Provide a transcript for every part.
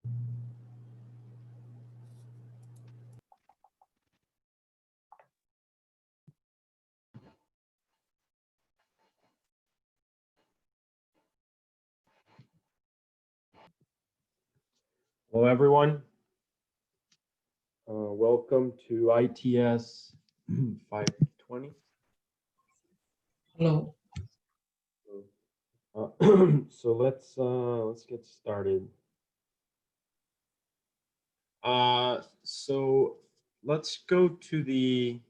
Hello, everyone. Welcome to ITS 520. Hello. So let's get started. So let's go to the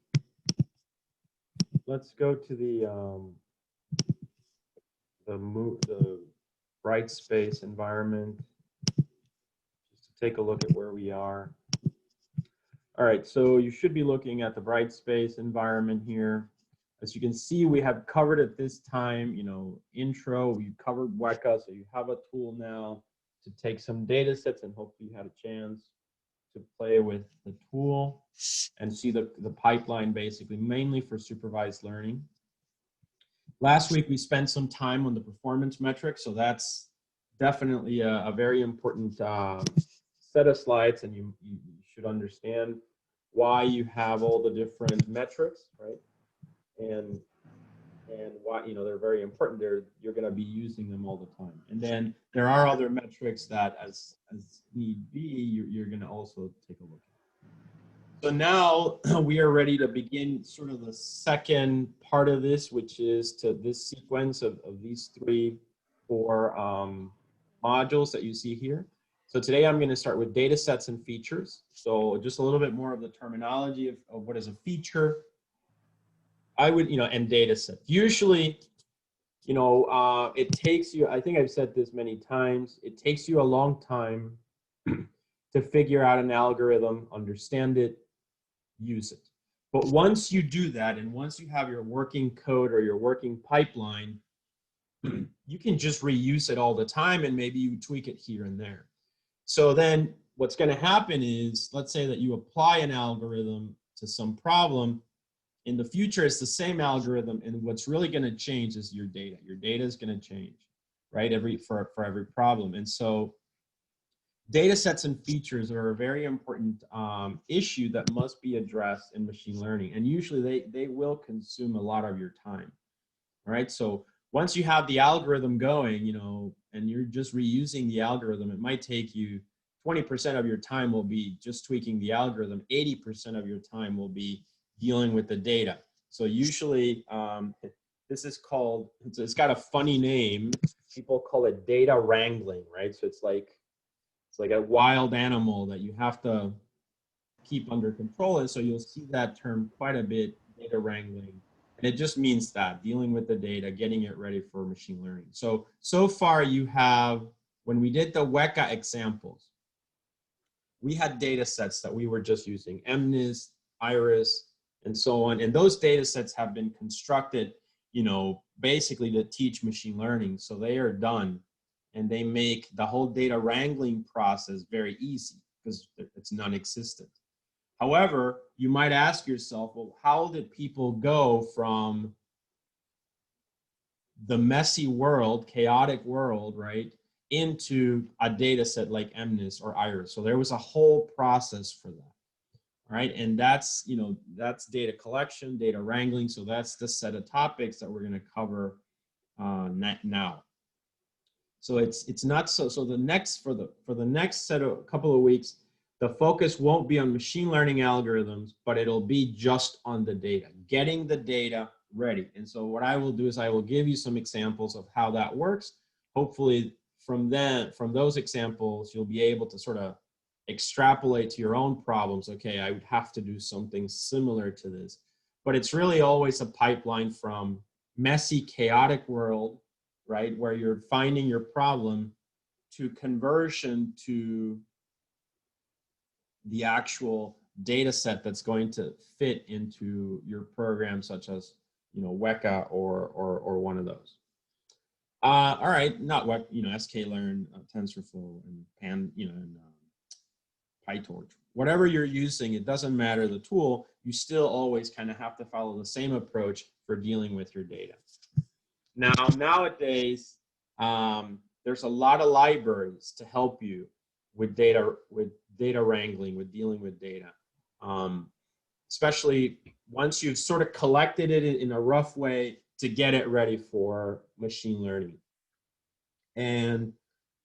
the bright space environment, just to take a look at where we are. All right, so you should be looking at the bright space environment here. As you can see, we have covered at this time, intro, we've covered WECA, so you have a tool now to take some data sets, and hopefully you had a chance to play with the tool and see the pipeline, basically, mainly for supervised learning. Last week, we spent some time on the performance metrics, so that's definitely a very important set of slides, and you should understand why you have all the different metrics, right? And why, they're very important. You're going to be using them all the time. And then there are other metrics that, as need be, you're going to also take a look at. So now we are ready to begin sort of the second part of this, which is to this sequence of these four modules that you see here. So today I'm going to start with data sets and features. So just a little bit more of the terminology of what is a feature. I would, and data set. Usually, it takes you, I think I've said this many times, it takes you a long time to figure out an algorithm, understand it, use it. But once you do that, and once you have your working code or your working pipeline, you can just reuse it all the time, and maybe you tweak it here and there. So then what's going to happen is, let's say that you apply an algorithm to some problem. In the future, it's the same algorithm, and what's really going to change is your data. Your data is going to change, right? For every problem. And so data sets and features are a very important issue that must be addressed in machine learning. And usually they will consume a lot of your time, all right? So once you have the algorithm going, and you're just reusing the algorithm, it might take you 20% of your time will be just tweaking the algorithm. 80% of your time will be dealing with the data. So usually this is called, it's got a funny name. People call it data wrangling, right? So it's like a wild animal that you have to keep under control. And so you'll see that term quite a bit, data wrangling. And it just means that, dealing with the data, getting it ready for machine learning. So far you have, when we did the WECA examples, we had data sets that we were just using, MNIST, IRIS, and so on. And those data sets have been constructed, basically to teach machine learning. So they are done, and they make the whole data wrangling process very easy because it's non-existent. However, you might ask yourself, well, how did people go from the messy world, chaotic world, right, into a data set like MNIST or IRIS? So there was a whole process for that, right? And that's, that's data collection, data wrangling. So that's the set of topics that we're going to cover now. So it's not so the next for the next couple of weeks, the focus won't be on machine learning algorithms, but it'll be just on the data, getting the data ready. And so what I will do is I will give you some examples of how that works. Hopefully from those examples, you'll be able to sort of extrapolate to your own problems. Okay, I would have to do something similar to this. But it's really always a pipeline from messy, chaotic world, right, where you're finding your problem, to conversion to the actual data set that's going to fit into your program, such as WECA or one of those. All right, not WECA, sklearn, TensorFlow, and PyTorch. Whatever you're using, it doesn't matter the tool. You still always kind of have to follow the same approach for dealing with your data. Now, nowadays, there's a lot of libraries to help you data wrangling, with dealing with data, especially once you've sort of collected it in a rough way to get it ready for machine learning. And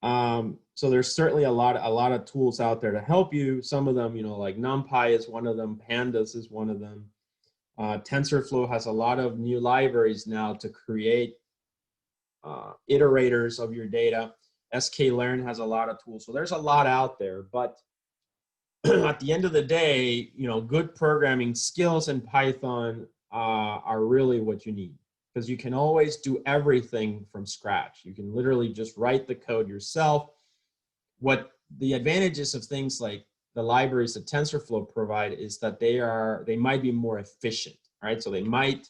so there's certainly a lot of tools out there to help you. Some of them, you know, like NumPy is one of them, Pandas is one of them. TensorFlow has a lot of new libraries now to create iterators of your data. sklearn has a lot of tools. So there's a lot out there, but at the end of the day, you know, good programming skills in Python are really what you need, because you can always do everything from scratch. You can literally just write the code yourself. What the advantages of things like the libraries that TensorFlow provide is that they might be more efficient, right? So they might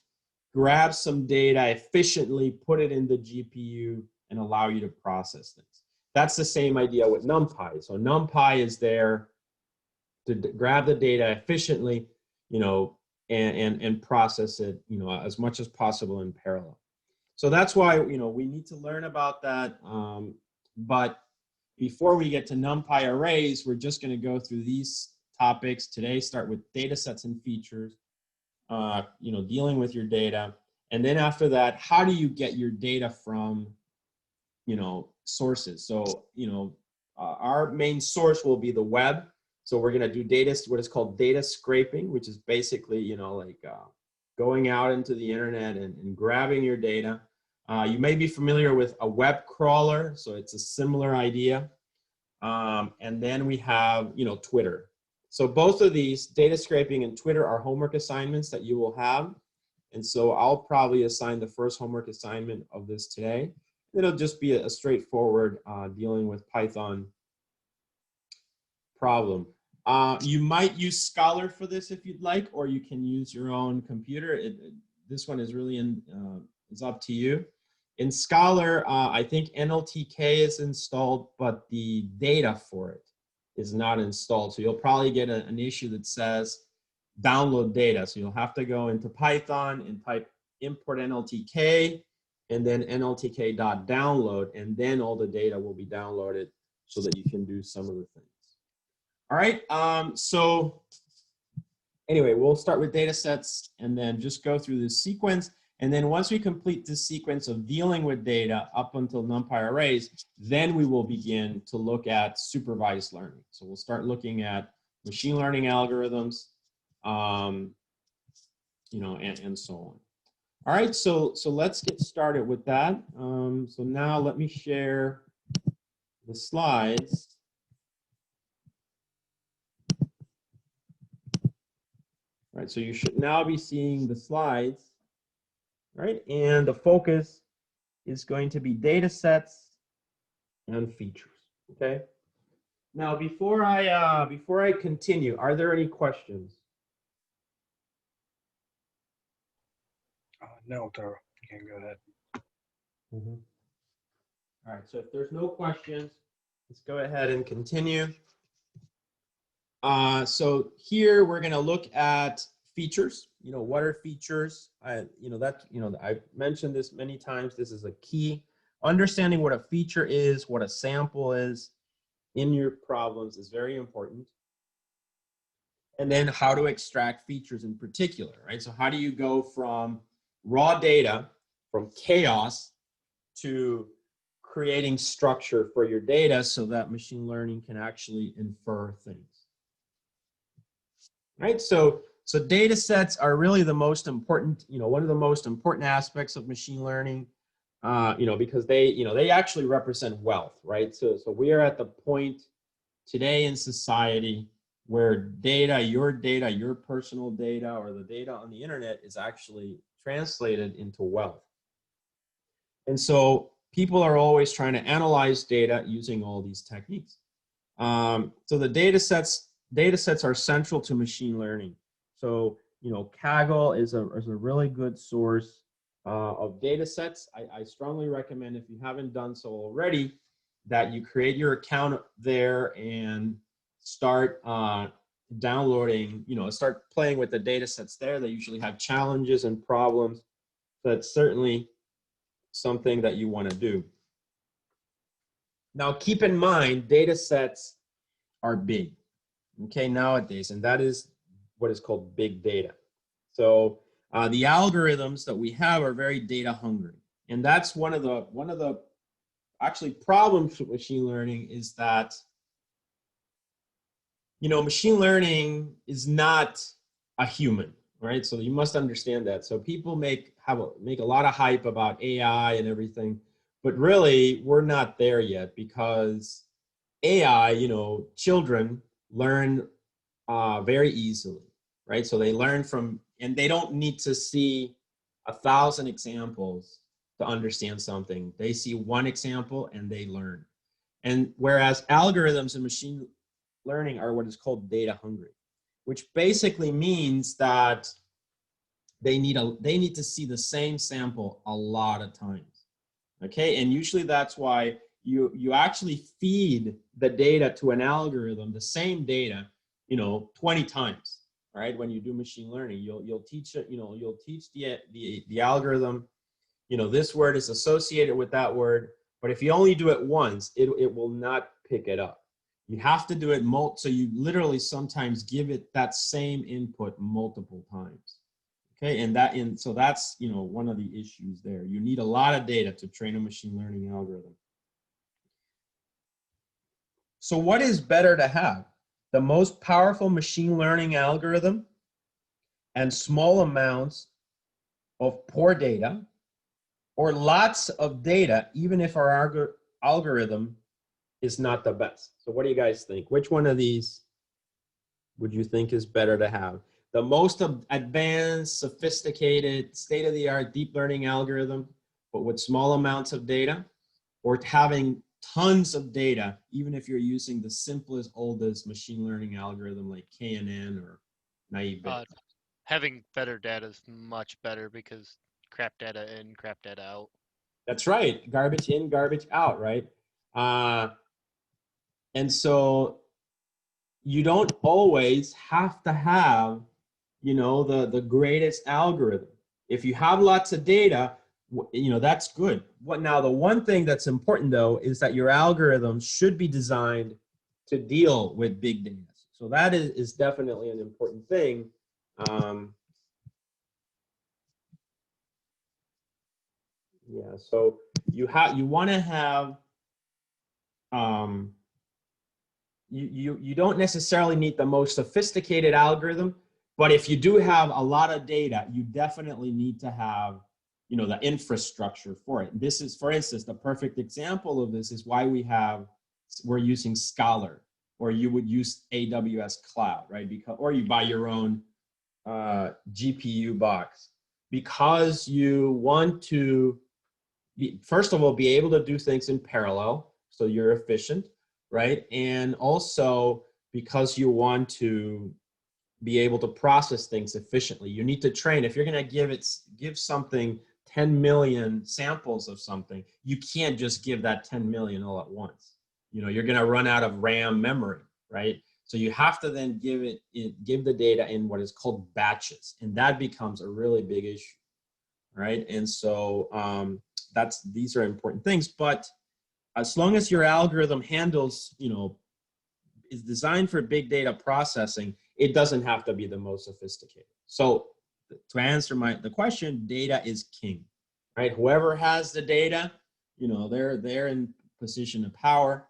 grab some data efficiently, put it in the GPU, and allow you to process things. That's the same idea with NumPy. So NumPy is there to grab the data efficiently, you know, and process it, you know, as much as possible in parallel. So that's why, you know, we need to learn about that. But before we get to NumPy arrays, we're just going to go through these topics today. Start with data sets and features, you know, dealing with your data. And then after that, how do you get your data from, you know, sources? So, you know, our main source will be the web. So we're going to do what is called data scraping, which is basically, you know, like going out into the internet and grabbing your data. You may be familiar with a web crawler, so it's a similar idea. And then we have, you know, Twitter. So both of these, data scraping and Twitter, are homework assignments that you will have. And so I'll probably assign the first homework assignment of this today. It'll just be a straightforward dealing with Python problem. You might use Scholar for this if you'd like, or you can use your own computer. This one is really it's up to you. In Scholar, I think NLTK is installed, but the data for it is not installed. So you'll probably get an issue that says download data. So you'll have to go into Python and type import NLTK and then nltk.download, and then all the data will be downloaded so that you can do some of the things. All right, so anyway, we'll start with data sets and then just go through this sequence. And then once we complete this sequence of dealing with data up until NumPy arrays, then we will begin to look at supervised learning. So we'll start looking at machine learning algorithms, you know, and so on. All right, so let's get started with that. So now let me share the slides. All right, so you should now be seeing the slides, right? And the focus is going to be data sets and features, okay? Now, before I continue, are there any questions? No, Taro, you can go ahead. Mm-hmm. All right, so if there's no questions, let's go ahead and continue. So here we're going to look at features. You know, what are features? I've mentioned this many times. This is a key. Understanding what a feature is, what a sample is in your problems is very important. And then how to extract features in particular, right? So how do you go from raw data, from chaos, to creating structure for your data so that machine learning can actually infer things? Right, so data sets are really the most important, you know, one of the most important aspects of machine learning, you know, because they actually represent wealth, right? So we are at the point today in society where your personal data, or the data on the internet is actually translated into wealth. And so people are always trying to analyze data using all these techniques. So the data sets are central to machine learning. So, you know, Kaggle is a really good source of data sets. I strongly recommend, if you haven't done so already, that you create your account there and start downloading, you know, start playing with the data sets there. They usually have challenges and problems. That's certainly something that you want to do. Now, keep in mind, data sets are big, okay, nowadays, and that is what is called big data. So the algorithms that we have are very data hungry, and that's one of the actually problems with machine learning is that, you know, machine learning is not a human, right? So you must understand that. So people make a lot of hype about AI and everything, but really we're not there yet, because AI, you know, children learn very easily, right? So they learn from, and they don't need to see 1,000 examples to understand something. They see one example and they learn. And whereas algorithms and machine learning are what is called data hungry, which basically means that they need to see the same sample a lot of times. Okay, and usually that's why you actually feed the data to an algorithm, the same data, you know, 20 times. Right? When you do machine learning, you'll teach it, you know, you'll teach the algorithm, you know, this word is associated with that word, but if you only do it once, it will not pick it up. You have to do it so you literally sometimes give it that same input multiple times. Okay, and so that's, you know, one of the issues there. You need a lot of data to train a machine learning algorithm. So what is better to have? The most powerful machine learning algorithm and small amounts of poor data, or lots of data, even if our algorithm is not the best? So what do you guys think? Which one of these would you think is better to have? The most advanced, sophisticated, state-of-the-art deep learning algorithm, but with small amounts of data, or having tons of data, even if you're using the simplest, oldest machine learning algorithm like KNN or naive Bayes? Having better data is much better, because crap data in, crap data out. That's right. Garbage in, garbage out, right? And so you don't always have to have, you know, the greatest algorithm. If you have lots of data, you know, that's good. Now, the one thing that's important, though, is that your algorithm should be designed to deal with big data. So that is definitely an important thing. Yeah, so you want to have, you don't necessarily need the most sophisticated algorithm, but if you do have a lot of data, you definitely need to have, you know, the infrastructure for it. This is, for instance, the perfect example of this is why we're using Scholar, or you would use AWS Cloud, right? Or you buy your own GPU box, because you want to first of all, be able to do things in parallel, so you're efficient, right? And also because you want to be able to process things efficiently. You need to train. If you're going to give something 10 million samples of something, you can't just give that 10 million all at once. You know, you're going to run out of RAM memory, right? So you have to then give the data in what is called batches, and that becomes a really big issue, right? And so these are important things. But as long as your algorithm handles, you know, is designed for big data processing, it doesn't have to be the most sophisticated. So to answer the question, data is king, right? Whoever has the data, you know, they're in position of power,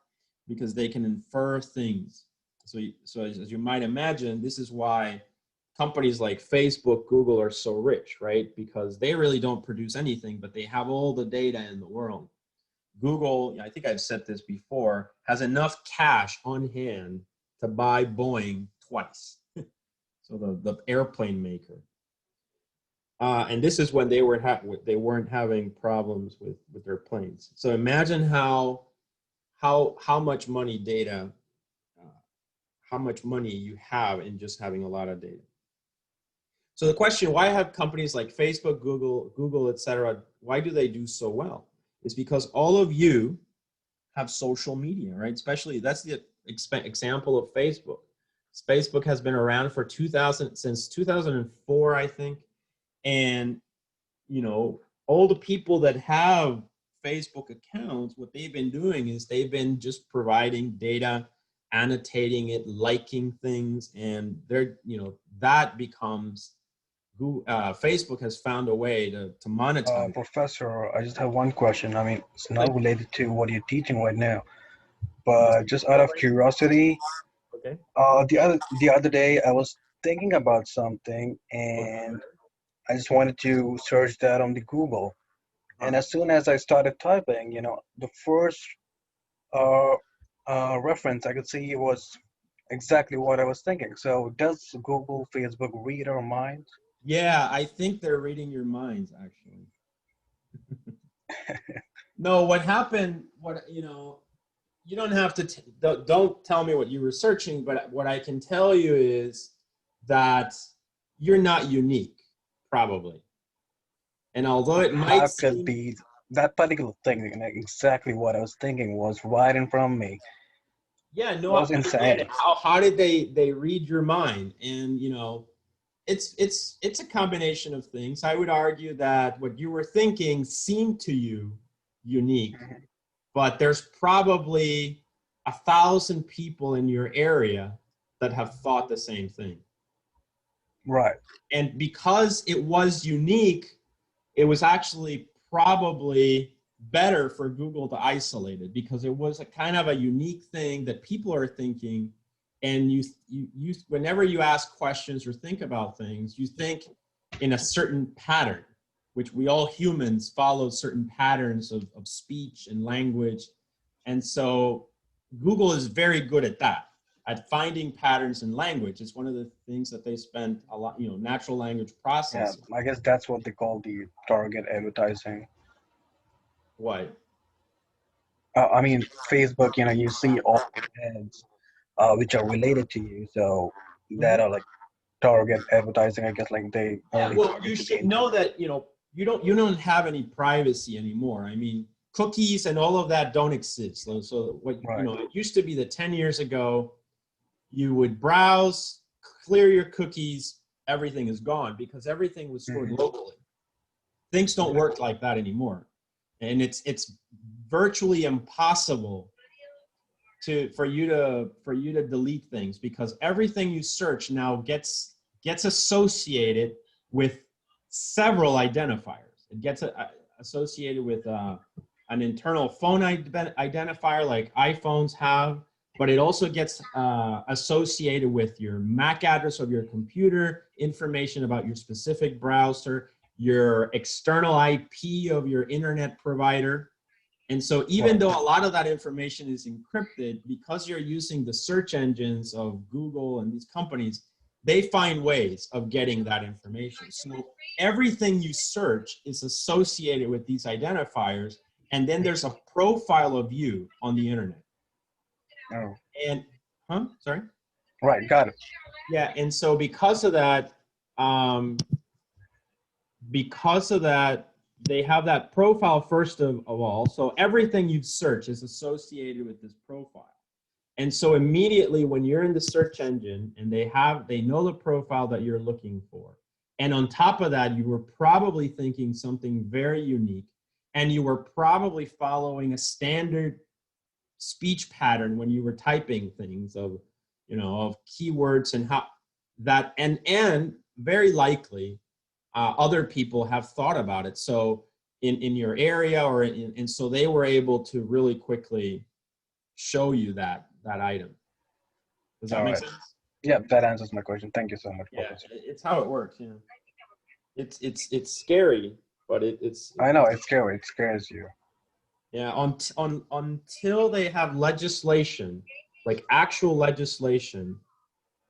because they can infer things. So as you might imagine, this is why companies like Facebook, Google are so rich, right? Because they really don't produce anything, but they have all the data in the world. Google, I think I've said this before, has enough cash on hand to buy Boeing twice. So the airplane maker. And this is when they weren't having problems with their planes. So imagine how much money how much money you have in just having a lot of data. So the question, why have companies like Facebook, Google, etc., why do they do so well? It's because all of you have social media, right? Especially, that's the example of Facebook. Facebook has been around for since 2004, I think. And, you know, all the people that have Facebook accounts, what they've been doing is they've been just providing data annotating it, liking things, and they're, that becomes Facebook has found a way to monetize. Professor, I just have one question. I mean, it's not related to what you're teaching right now, but just out of curiosity, Okay. the other day I was thinking about something, and I just wanted to search that on the Google. And as soon as I started typing, the first uh, reference I could see was exactly what I was thinking. So does Google, Facebook read our minds? Yeah, I think they're reading your minds, actually. No, what happened, you don't have to, don't tell me what you were searching, but what I can tell you is that you're not unique, probably. And although it might How could seem, be that particular thing, exactly what I was thinking was right in front of me. yeah, no, Was I get insane. it. How did they read your mind? And, it's a combination of things. I would argue that what you were thinking seemed to you unique, Mhm. but there's probably 1,000 people in your area that have thought the same thing. Right. And because it was unique, it was actually probably better for Google to isolate it because it was a kind of a unique thing that people are thinking. And you whenever you ask questions or think about things, you think in a certain pattern, which we all humans follow certain patterns of speech and language. And so Google is very good at that, at finding patterns in language. It's one of the things that they spend a lot, natural language Yeah. processing. I guess that's what they call the target advertising. What? I mean, Facebook, you see all the ads which are related to you. So that are like target advertising. I guess like they Yeah, only well, you target to the should internet. know that, you don't have any privacy anymore. I mean, cookies and all of that don't exist. So what, Right. it used to be that 10 years ago, you would browse, clear your cookies, everything is gone because everything was stored Mhm. locally. Things don't work like that anymore. And it's virtually impossible for you to delete things because everything you search now gets associated with several identifiers. It gets associated with an internal phone identifier like iPhones have, but it also gets associated with your MAC address of your computer, information about your specific browser, your external IP of your internet provider. And so even Right. though a lot of that information is encrypted, because you're using the search engines of Google and these companies, they find ways of getting that information. So everything you search is associated with these identifiers. And then there's a profile of you on the internet. Oh. And, sorry? Right. Got it. Yeah, and so um, because of that, they have that profile first of all. So everything you search is associated with this profile. And so immediately when you're in the search engine and they know the profile that you're looking for. And on top of that, you were probably thinking something very unique and you were probably following a standard speech pattern when you were typing things of keywords and how that, and very likely other people have thought about it. So in your area and so they were able to really quickly show you that item. Does that All make right. sense? Yeah, that answers my question. Thank you so much, Yeah, Professor. it's how it works. Yeah, it's scary, but I know it's scary. It scares you. yeah. Until they have legislation, like actual legislation,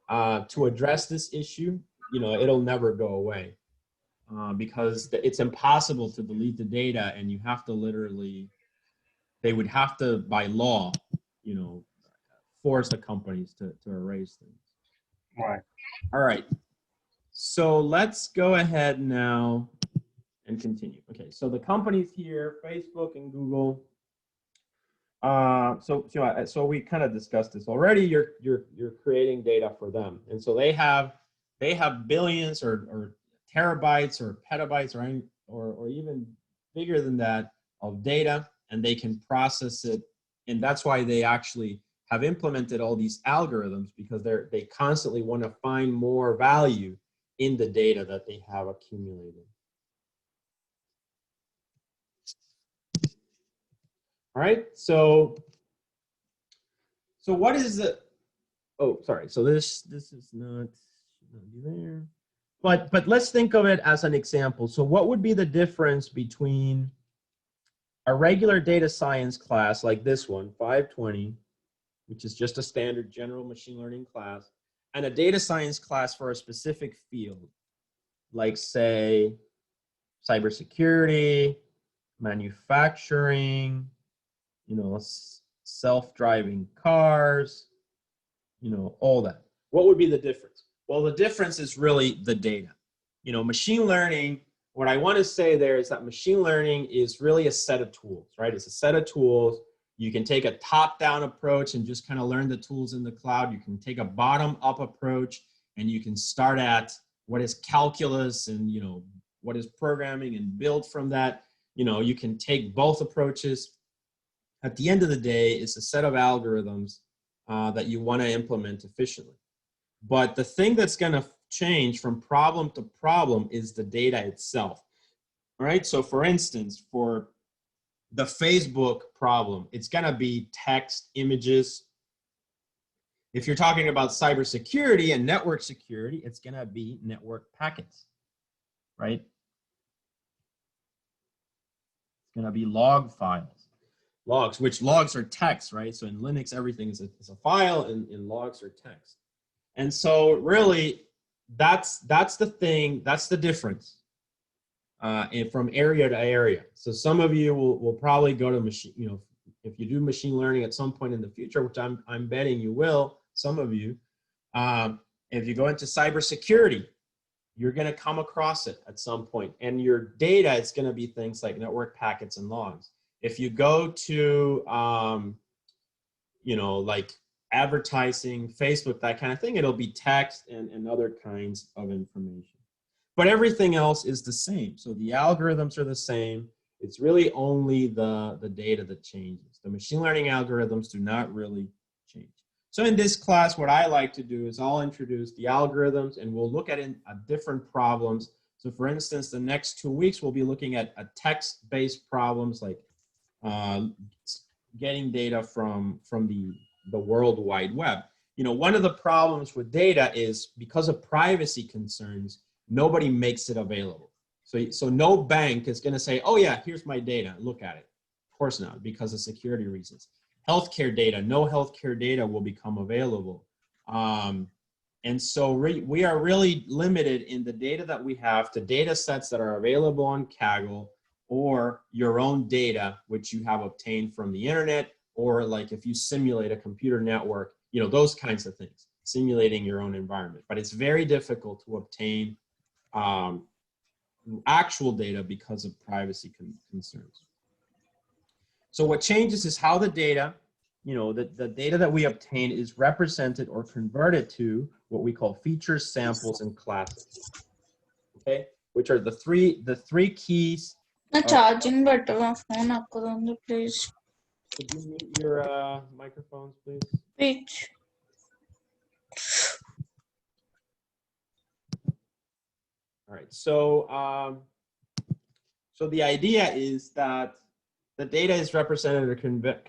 to address this issue, it'll never go away. Because it's impossible to delete the data and you have to literally, they would have to, by law, you know, force the companies to erase things. Right. All right. So let's go ahead now and continue. Okay. So the companies here, Facebook and Google. So we kind of discussed this already. You're creating data for them, and so they have billions or terabytes or petabytes or even bigger than that of data, and they can process it, and that's why they actually have implemented all these algorithms because they constantly want to find more value in the data that they have accumulated. All right, so what is the, oh, sorry, so this is not, should not be there. But let's think of it as an example. So what would be the difference between a regular data science class like this one, 520, which is just a standard general machine learning class, and a data science class for a specific field, like say cybersecurity, manufacturing, you know, self-driving cars, you know, all that. What would be the difference? Well, the difference is really the data. You know, machine learning, what I want to say there is that machine learning is really a set of tools, right? It's a set of tools. You can take a top-down approach and just kind of learn the tools in the cloud. You can take a bottom-up approach and you can start at what is calculus and, you know, what is programming and build from that. You know, you can take both approaches. At the end of the day, it's a set of algorithms that you want to implement efficiently. But the thing that's going to change from problem to problem is the data itself. All right, so for instance, for the Facebook problem, it's going to be text, images. If you're talking about cybersecurity and network security, it's going to be network packets, right? It's going to be log files. Logs, which logs are text, right? So in Linux, everything is a file, and in logs are text. And so really, that's the thing, that's the difference from area to area. So some of you will probably go to machine, you know, if you do machine learning at some point in the future, which I'm betting you will, some of you, if you go into cybersecurity, you're going to come across it at some point, and your data is going to be things like network packets and logs. If you go to, you know, like advertising, Facebook, that kind of thing, it'll be text and other kinds of information. But everything else is the same. So the algorithms are the same. It's really only the data that changes. The machine learning algorithms do not really change. So in this class, what I like to do is I'll introduce the algorithms and we'll look at different problems. So for instance, the next 2 weeks, we'll be looking at text-based problems like getting data from the World Wide Web. You know, one of the problems with data is because of privacy concerns, nobody makes it available. So no bank is going to say, oh yeah, here's my data, look at it. Of course not, because of security reasons. Healthcare data, no healthcare data will become available. And so we are really limited in the data that we have to data sets that are available on Kaggle, or your own data, which you have obtained from the internet, or like if you simulate a computer network, you know, those kinds of things, simulating your own environment. But it's very difficult to obtain actual data because of privacy concerns. So what changes is how the data, you know, the data that we obtain is represented or converted to what we call features, samples, and classes, okay? Which are the three keys. నా charging పెట్టవా phone అక్కడ ఉంది please Could you mute your microphones, please? Pitch All right, so so the idea is that the data is represented or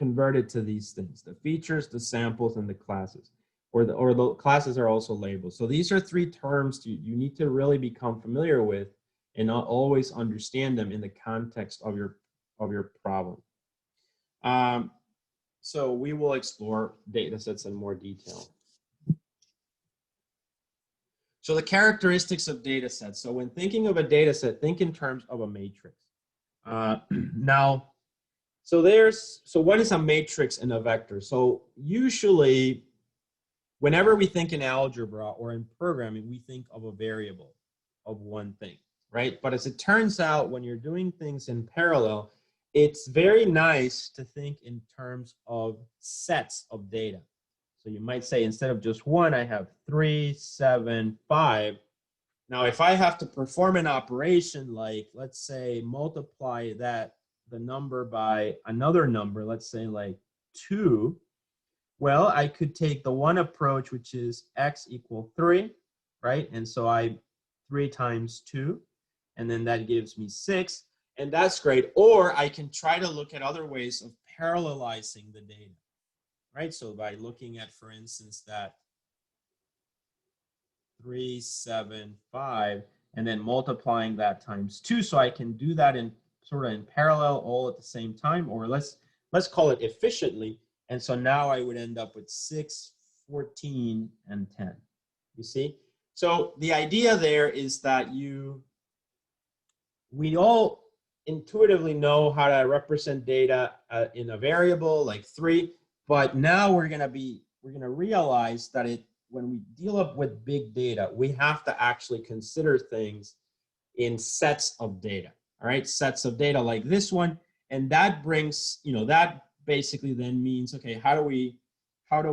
converted to these things: the features, the samples, and the classes, or the classes are also labeled. So these are three terms you need to really become familiar with and not always understand them in the context of your problem. So we will explore data sets in more detail. So the characteristics of data sets. So when thinking of a data set, think in terms of a matrix. Now, so what is a matrix and a vector? So usually, whenever we think in algebra or in programming, we think of a variable of one thing, right? But as it turns out, when you're doing things in parallel, it's very nice to think in terms of sets of data. So you might say, instead of just one, I have 3, 7, 5. Now, if I have to perform an operation like, let's say, multiply the number by another number, let's say like 2, Well, I could take the one approach, which is x equal 3, right? And so 3 times 2, and then that gives me 6, and that's great. Or I can try to look at other ways of parallelizing the data, right? So by looking at, for instance, that 3, 7, 5, and then multiplying that times 2, so I can do that in sort of in parallel all at the same time, or let's call it efficiently. And so now I would end up with 6, 14, and 10. You see? So the idea there is that we all intuitively know how to represent data in a variable like 3, but now we're gonna realize that when we deal up with big data, we have to actually consider things in sets of data. All right, sets of data like this one, and that brings, that basically then means, okay, what do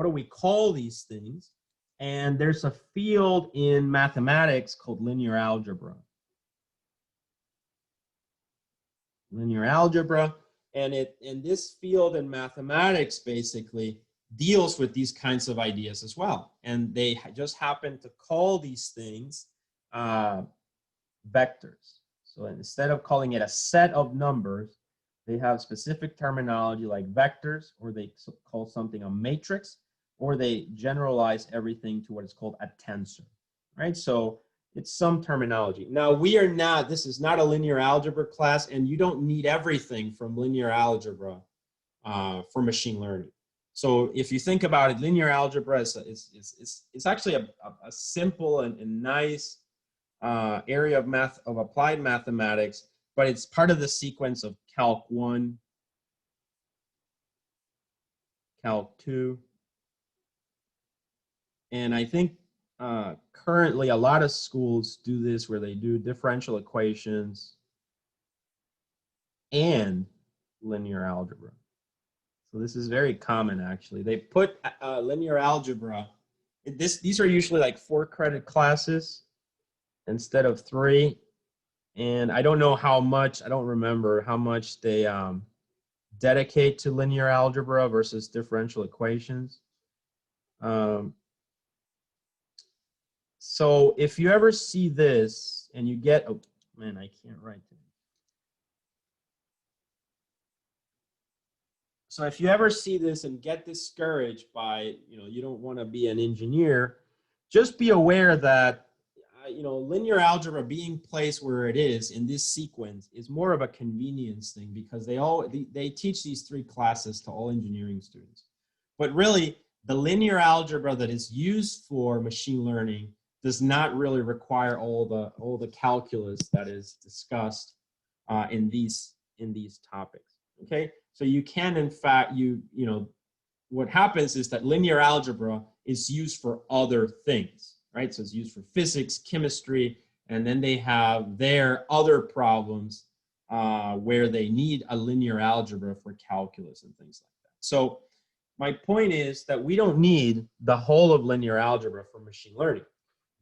we call these things? And there's a field in mathematics called linear algebra. Linear algebra, and this field in mathematics basically deals with these kinds of ideas as well. And they just happen to call these things vectors. So instead of calling it a set of numbers, they have specific terminology like vectors, or they call something a matrix, or they generalize everything to what is called a tensor, right? So it's some terminology. Now this is not a linear algebra class, and you don't need everything from linear algebra for machine learning. So if you think about it, linear algebra is actually a simple and nice area of applied mathematics, but it's part of the sequence of Calc 1, Calc 2, and I think currently a lot of schools do this where they do differential equations and linear algebra. So this is very common, actually. They put linear algebra, these are usually like 4-credit classes instead of 3. And I don't know how much, I don't remember how much they dedicate to linear algebra versus differential equations. So if you ever see this and you get, oh man, I can't write today. So if you ever see this and get discouraged by, you don't want to be an engineer, just be aware that, linear algebra being placed where it is in this sequence is more of a convenience thing, because they teach these 3 classes to all engineering students. But really, the linear algebra that is used for machine learning does not really require all the calculus that is discussed in these topics. Okay, so you can, in fact, what happens is that linear algebra is used for other things, right? So it's used for physics, chemistry, and then they have their other problems where they need a linear algebra for calculus and things like that. So my point is that we don't need the whole of linear algebra for machine learning.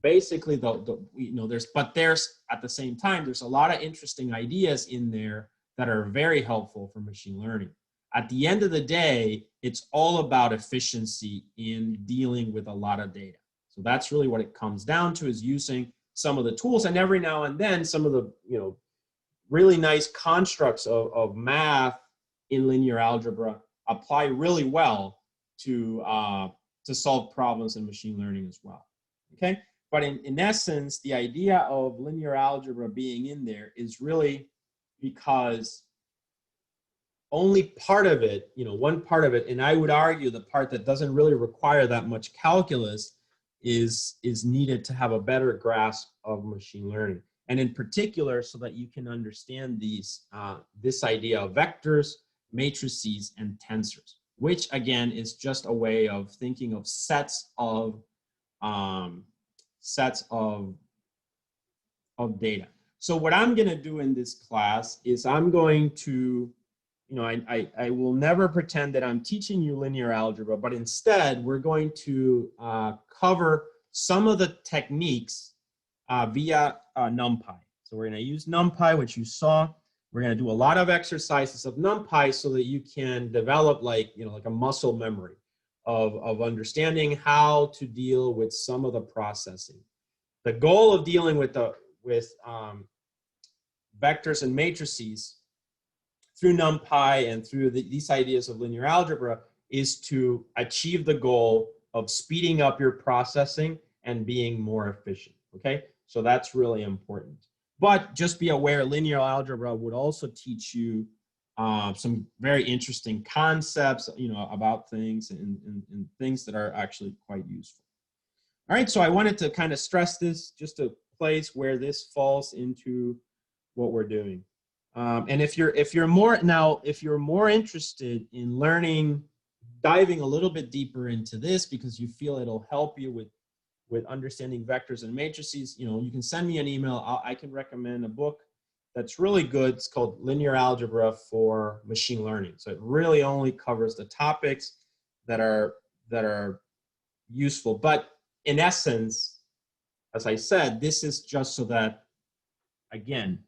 Basically, there's at the same time, there's a lot of interesting ideas in there that are very helpful for machine learning. At the end of the day, it's all about efficiency in dealing with a lot of data. So that's really what it comes down to, is using some of the tools, and every now and then some of the really nice constructs of math in linear algebra apply really well to solve problems in machine learning as well. Okay, but in essence, the idea of linear algebra being in there is really because only part of it, one part of it, and I would argue the part that doesn't really require that much calculus is needed to have a better grasp of machine learning. And in particular, so that you can understand this idea of vectors, matrices, and tensors, which again is just a way of thinking of sets of data. So what I'm going to do in this class is I'm going to, I will never pretend that I'm teaching you linear algebra, but instead we're going to cover some of the techniques via NumPy. So we're going to use NumPy, which you saw. We're going to do a lot of exercises of NumPy so that you can develop like a muscle memory of understanding how to deal with some of the processing. The goal of dealing with vectors and matrices through NumPy and through these ideas of linear algebra is to achieve the goal of speeding up your processing and being more efficient, okay? So that's really important. But just be aware, linear algebra would also teach you some very interesting concepts, about things and things that are actually quite useful. All right, so I wanted to kind of stress this, just a place where this falls into what we're doing. And if you're more interested in learning, diving a little bit deeper into this because you feel it'll help you with understanding vectors and matrices, you can send me an email. I can recommend a book that's really good. It's called Linear Algebra for Machine Learning. So it really only covers the topics that are useful. But in essence, as I said, this is just so that, again,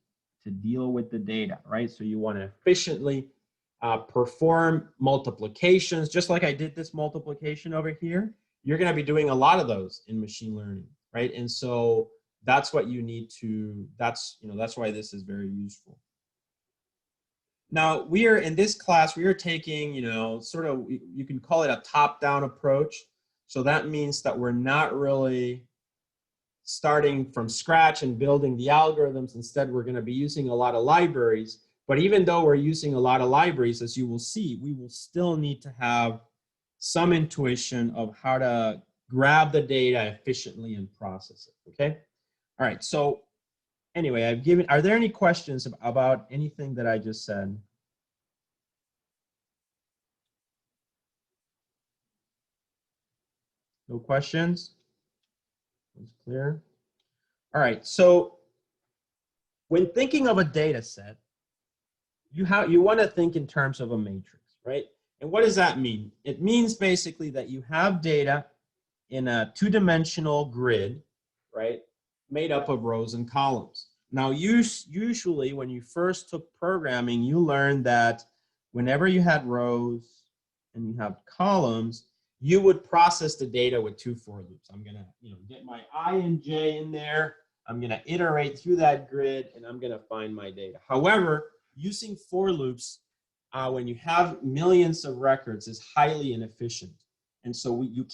to deal with the data, right? So you want to efficiently perform multiplications, just like I did this multiplication over here. You're going to be doing a lot of those in machine learning, right? And so that's what you need to, that's why this is very useful. Now, in this class, we are taking, sort of, you can call it a top-down approach. So that means that we're not really starting from scratch and building the algorithms. Instead, we're going to be using a lot of libraries. But even though we're using a lot of libraries, as you will see, we will still need to have some intuition of how to grab the data efficiently and process it, okay? All right, so anyway, are there any questions about anything that I just said? No questions? It's clear. All right, so when thinking of a data set, you want to think in terms of a matrix, right? And what does that mean? It means basically that you have data in a two-dimensional grid, right, made up of rows and columns. Now, usually when you first took programming, you learned that whenever you had rows and you have columns, you would process the data with two for loops. I'm gonna, get my I and J in there. I'm gonna iterate through that grid, and I'm gonna find my data. However, using for loops when you have millions of records is highly inefficient. And so you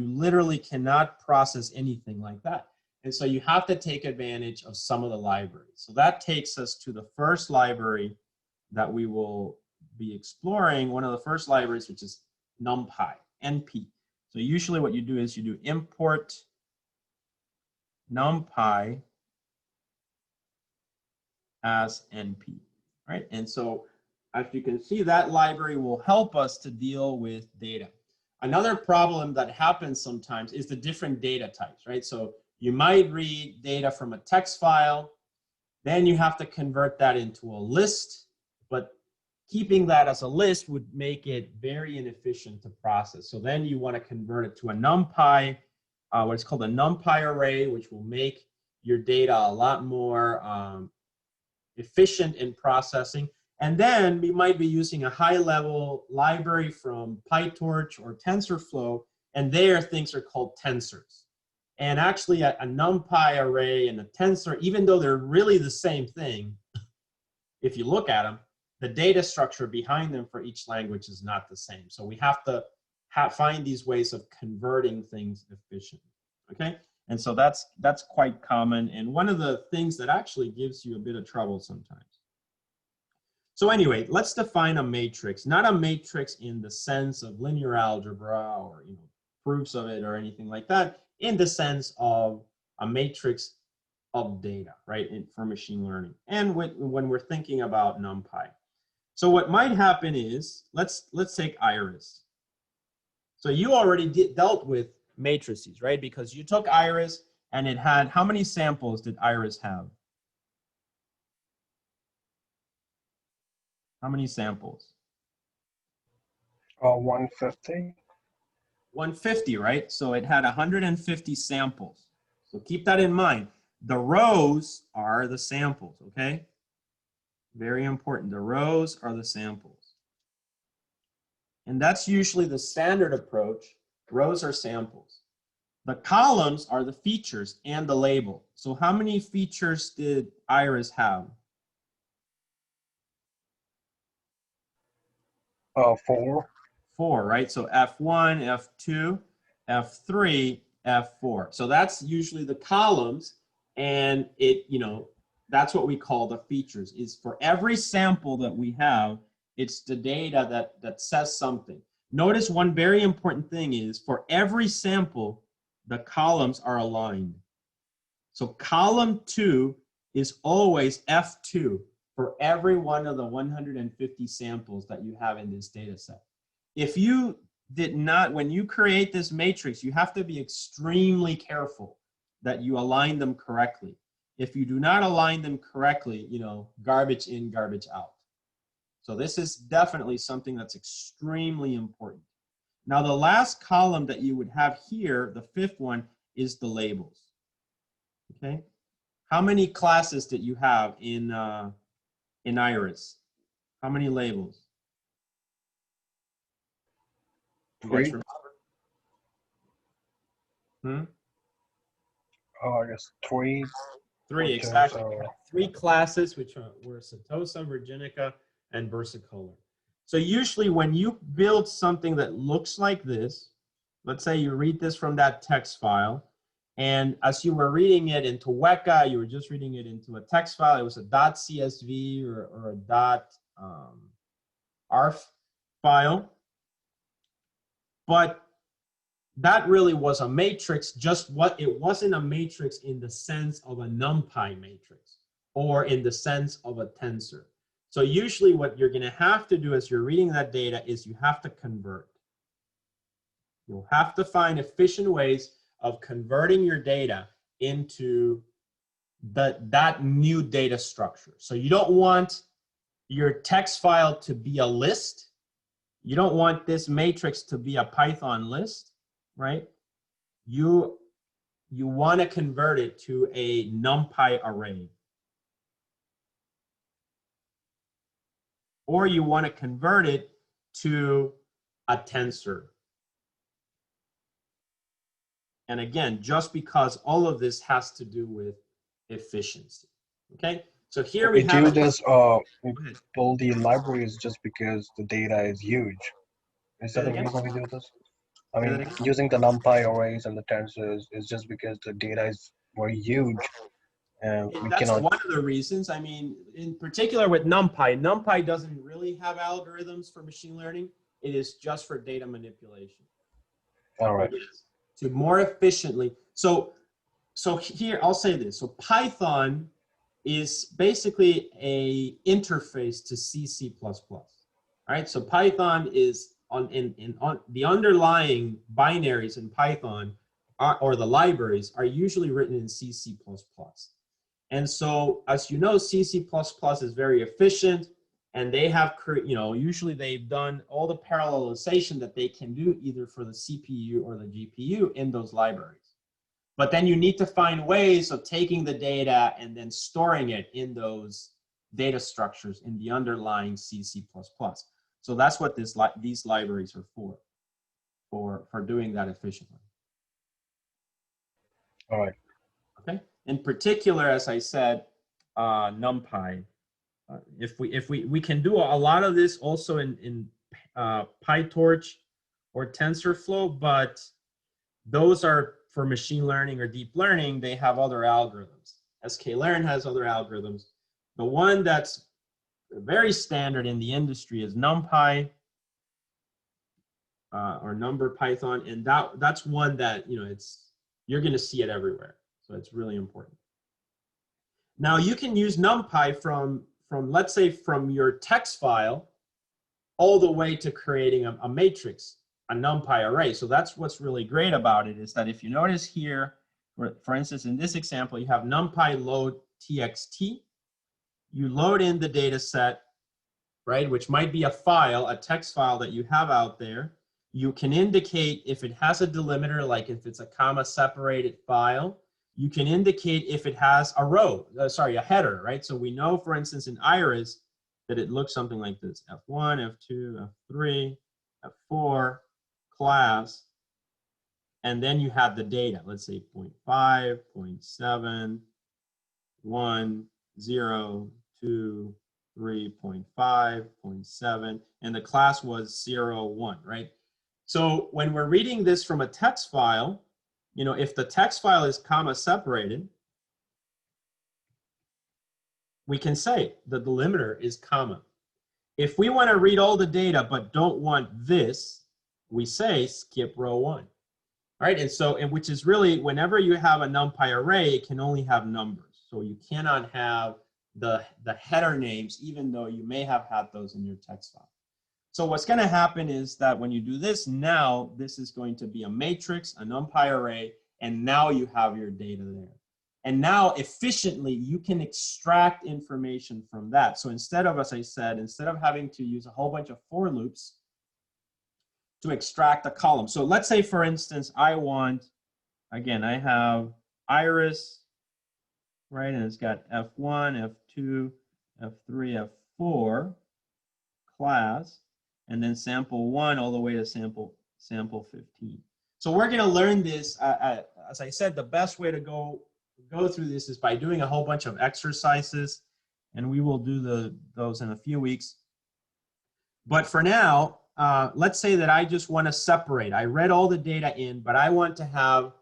literally cannot process anything like that. And so you have to take advantage of some of the libraries. So that takes us to the first library that we will be exploring, one of the first libraries, which is NumPy, NP. So usually what you do is you do import NumPy as NP, right? And so as you can see, that library will help us to deal with data. Another problem that happens sometimes is the different data types, right? So you might read data from a text file, then you have to convert that into a list, but keeping that as a list would make it very inefficient to process. So then you want to convert it to a NumPy, what's called a NumPy array, which will make your data a lot more efficient in processing. And then we might be using a high-level library from PyTorch or TensorFlow, and there things are called tensors. And actually a NumPy array and a tensor, even though they're really the same thing, if you look at them, the data structure behind them for each language is not the same. So we have to find these ways of converting things efficiently, okay? And so that's quite common, and one of the things that actually gives you a bit of trouble sometimes. So anyway, let's define a matrix, not a matrix in the sense of linear algebra or proofs of it or anything like that, in the sense of a matrix of data, right, for machine learning, and when we're thinking about NumPy. So what might happen is, let's take Iris. So you already dealt with matrices, right? Because you took Iris and it had, how many samples did Iris have? How many samples? 150. 150, right? So it had 150 samples. So keep that in mind. The rows are the samples, okay? Very important. The rows are the samples. And that's usually the standard approach. Rows are samples. The columns are the features and the label. So how many features did Iris have? 4. 4, right? So F1, F2, F3, F4. So that's usually the columns, and it, you know, that's what we call the features. Is for every sample that we have, it's the data that says something. Notice one very important thing is for every sample, the columns are aligned. So column 2 is always F2 for every one of the 150 samples that you have in this data set. If you did not, when you create this matrix, you have to be extremely careful that you align them correctly. If you do not align them correctly, you know, garbage in, garbage out. So this is definitely something that's extremely important. Now the last column that you would have here, the 5th one, is the labels. Okay, how many classes did you have in Iris? How many labels? You guys 3. remember? I guess 3. 3, exactly. 3 classes, which were Setosa, Virginica, and Versicolor. So usually when you build something that looks like this, let's say you read this from that text file, and as you were reading it into Weka, you were just reading it into a text file, it was a .csv or a .arf file. But that really was a matrix, just what it wasn't a matrix in the sense of a NumPy matrix or in the sense of a tensor. So usually what you're going to have to do as you're reading that data is you have to convert. You'll have to find efficient ways of converting your data into that new data structure. So you don't want your text file to be a list. You don't want this matrix to be a Python list, right? You want to convert it to a NumPy array. Or you want to convert it to a tensor. And again, just because all of this has to do with efficiency. Okay, so here we have. We build the libraries just because the data is huge. Is that the reason we do this? I mean, using the NumPy arrays and the tensors is just because the data is very huge. And that's one of the reasons. I mean, in particular with NumPy, NumPy doesn't really have algorithms for machine learning. It is just for data manipulation. All right. To more efficiently. So here, I'll say this. So Python is basically a interface to C++. All right, so Python is on the underlying binaries in Python or the libraries are usually written in C++. And so, as you know, C++ is very efficient, and they have, you know, usually they've done all the parallelization that they can do either for the CPU or the GPU in those libraries. But then you need to find ways of taking the data and then storing it in those data structures in the underlying C++. So that's what these libraries are for doing that efficiently. All right. Okay. In particular, as I said, NumPy. If we can do a lot of this also in PyTorch or TensorFlow, but those are for machine learning or deep learning. They have other algorithms. sklearn has other algorithms. The one that's very standard in the industry is NumPy or NumPython, and that's one that, you know, you're going to see it everywhere. So it's really important. Now you can use NumPy from let's say from your text file all the way to creating a matrix, a NumPy array. So that's what's really great about it, is that if you notice here, for instance, in this example, you have NumPy load txt. You load in the data set, right, which might be a file, a text file that you have out there. You can indicate if it has a delimiter, like if it's a comma separated file. you can indicate if it has a row, a header, right? So we know, for instance, in Iris, that it looks something like this: F1, F2, F3, F4, class, and then you have the data. Let's say 0.5, 0.7, 1, 0, 2, 3.5, 0.7, and the class was 0, 1, right? So when we're reading this from a text file, you know, if the text file is comma separated, we can say the delimiter is comma. If we want to read all the data but don't want this, we say skip row 1. All right, and so, and which is really, whenever you have a NumPy array, it can only have numbers. So you cannot have the header names, even though you may have had those in your text file. So what's going to happen is that when you do this, now this is going to be a matrix, a NumPy array, and now you have your data there. And now efficiently, you can extract information from that. So instead of, as I said, instead of having to use a whole bunch of for loops to extract a column. So let's say, for instance, I want, again, I have Iris, right? And it's got F1, F2, F3, F4 class, and then sample 1 all the way to sample 15. So we're going to learn this, as I said, the best way to go through this is by doing a whole bunch of exercises, and we will do those in a few weeks. But for now, let's say that I just want to separate. I read all the data in, but I want to have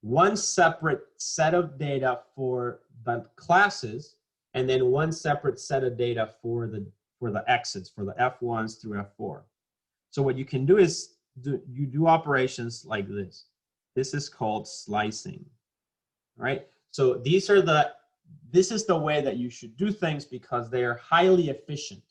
one separate set of data for the classes, and then one separate set of data for the exits, for the F1s through F4. So what you can do is you do operations like this. This is called slicing, right? So this is the way that you should do things, because they are highly efficient.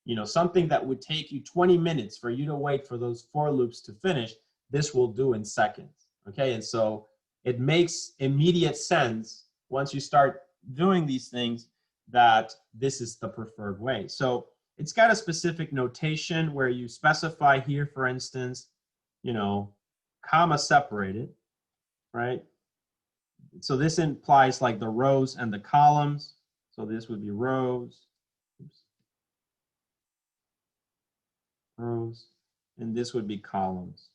You know, something that would take you 20 minutes for you to wait for those for loops to finish, this will do in seconds, okay? And so it makes immediate sense once you start doing these things that this is the preferred way. So it's got a specific notation where you specify here, for instance, you know, comma separated, right? So this implies like the rows and the columns. So this would be rows, rows, and this would be columns.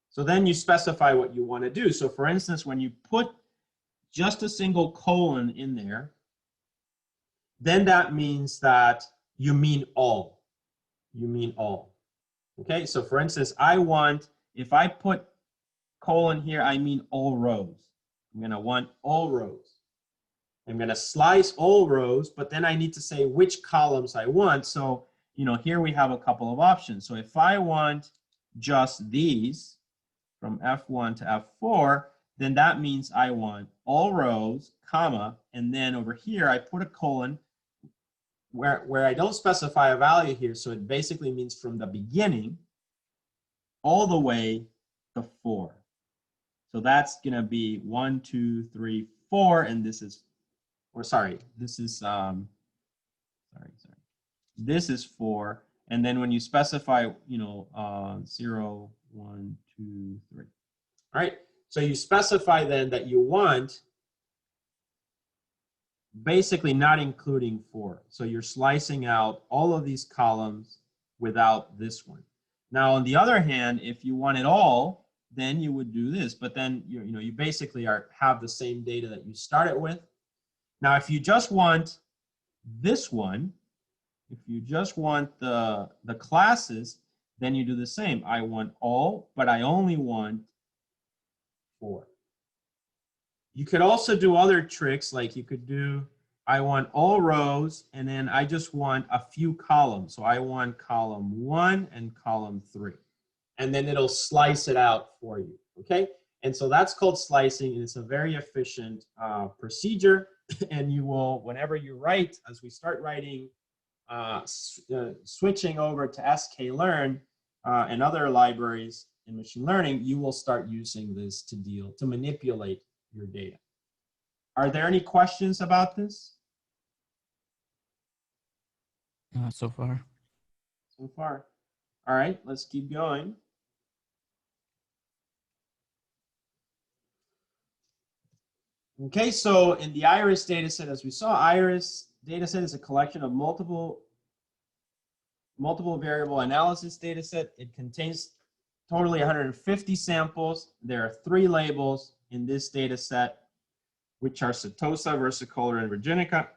So then you specify what you want to do. So for instance, when you put just a single colon in there, then that means that you mean all. You mean all. Okay, so for instance, if I put colon here, I mean all rows. I'm going to want all rows. I'm going to slice all rows, but then I need to say which columns I want. So, you know, here we have a couple of options. So if I want just these from F1 to F4, then that means I want all rows, comma, and then over here I put a colon where I don't specify a value here. So it basically means from the beginning all the way to 4. So that's going to be 1, 2, 3, 4, and this is, or sorry, this is, this is 4. And then when you specify, you know, 0, 1, 2, 3. All right, so you specify then that you want basically not including 4. So you're slicing out all of these columns without this one. Now, on the other hand, if you want it all, then you would do this. But then you basically have the same data that you started with. Now, if you just want this one, if you just want the classes, then you do the same. I want all, but I only want 4. You could also do other tricks, like you could do, I want all rows, and then I just want a few columns. So I want column 1 and column 3. And then it'll slice it out for you, okay? And so that's called slicing, and it's a very efficient procedure. And you will, whenever you write, as we start writing, switching over to sklearn and other libraries in machine learning, you will start using this to manipulate your data. Are there any questions about this? Not so far. So far. All right, let's keep going. Okay, so in the iris data set, as we saw, iris data set is a collection of multiple variable analysis data set. It contains totally 150 samples. There are 3 labels in this data set, which are setosa, versicolor, and virginica.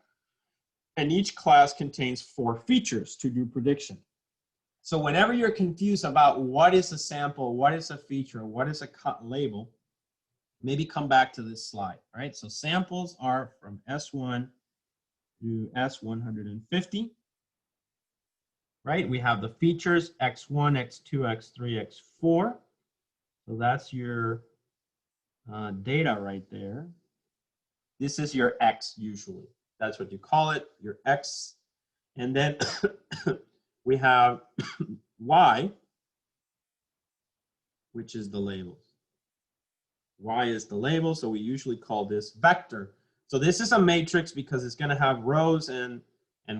And each class contains 4 features to do prediction. So whenever you're confused about what is a sample, what is a feature, what is a label, maybe come back to this slide, right? So samples are from S1 to S150, right? We have the features X1, X2, X3, X4. So that's your data right there. This is your X usually. That's what you call it, your X. And then we have Y, which is the labels. Y is the label, so we usually call this vector. So this is a matrix because it's going to have rows and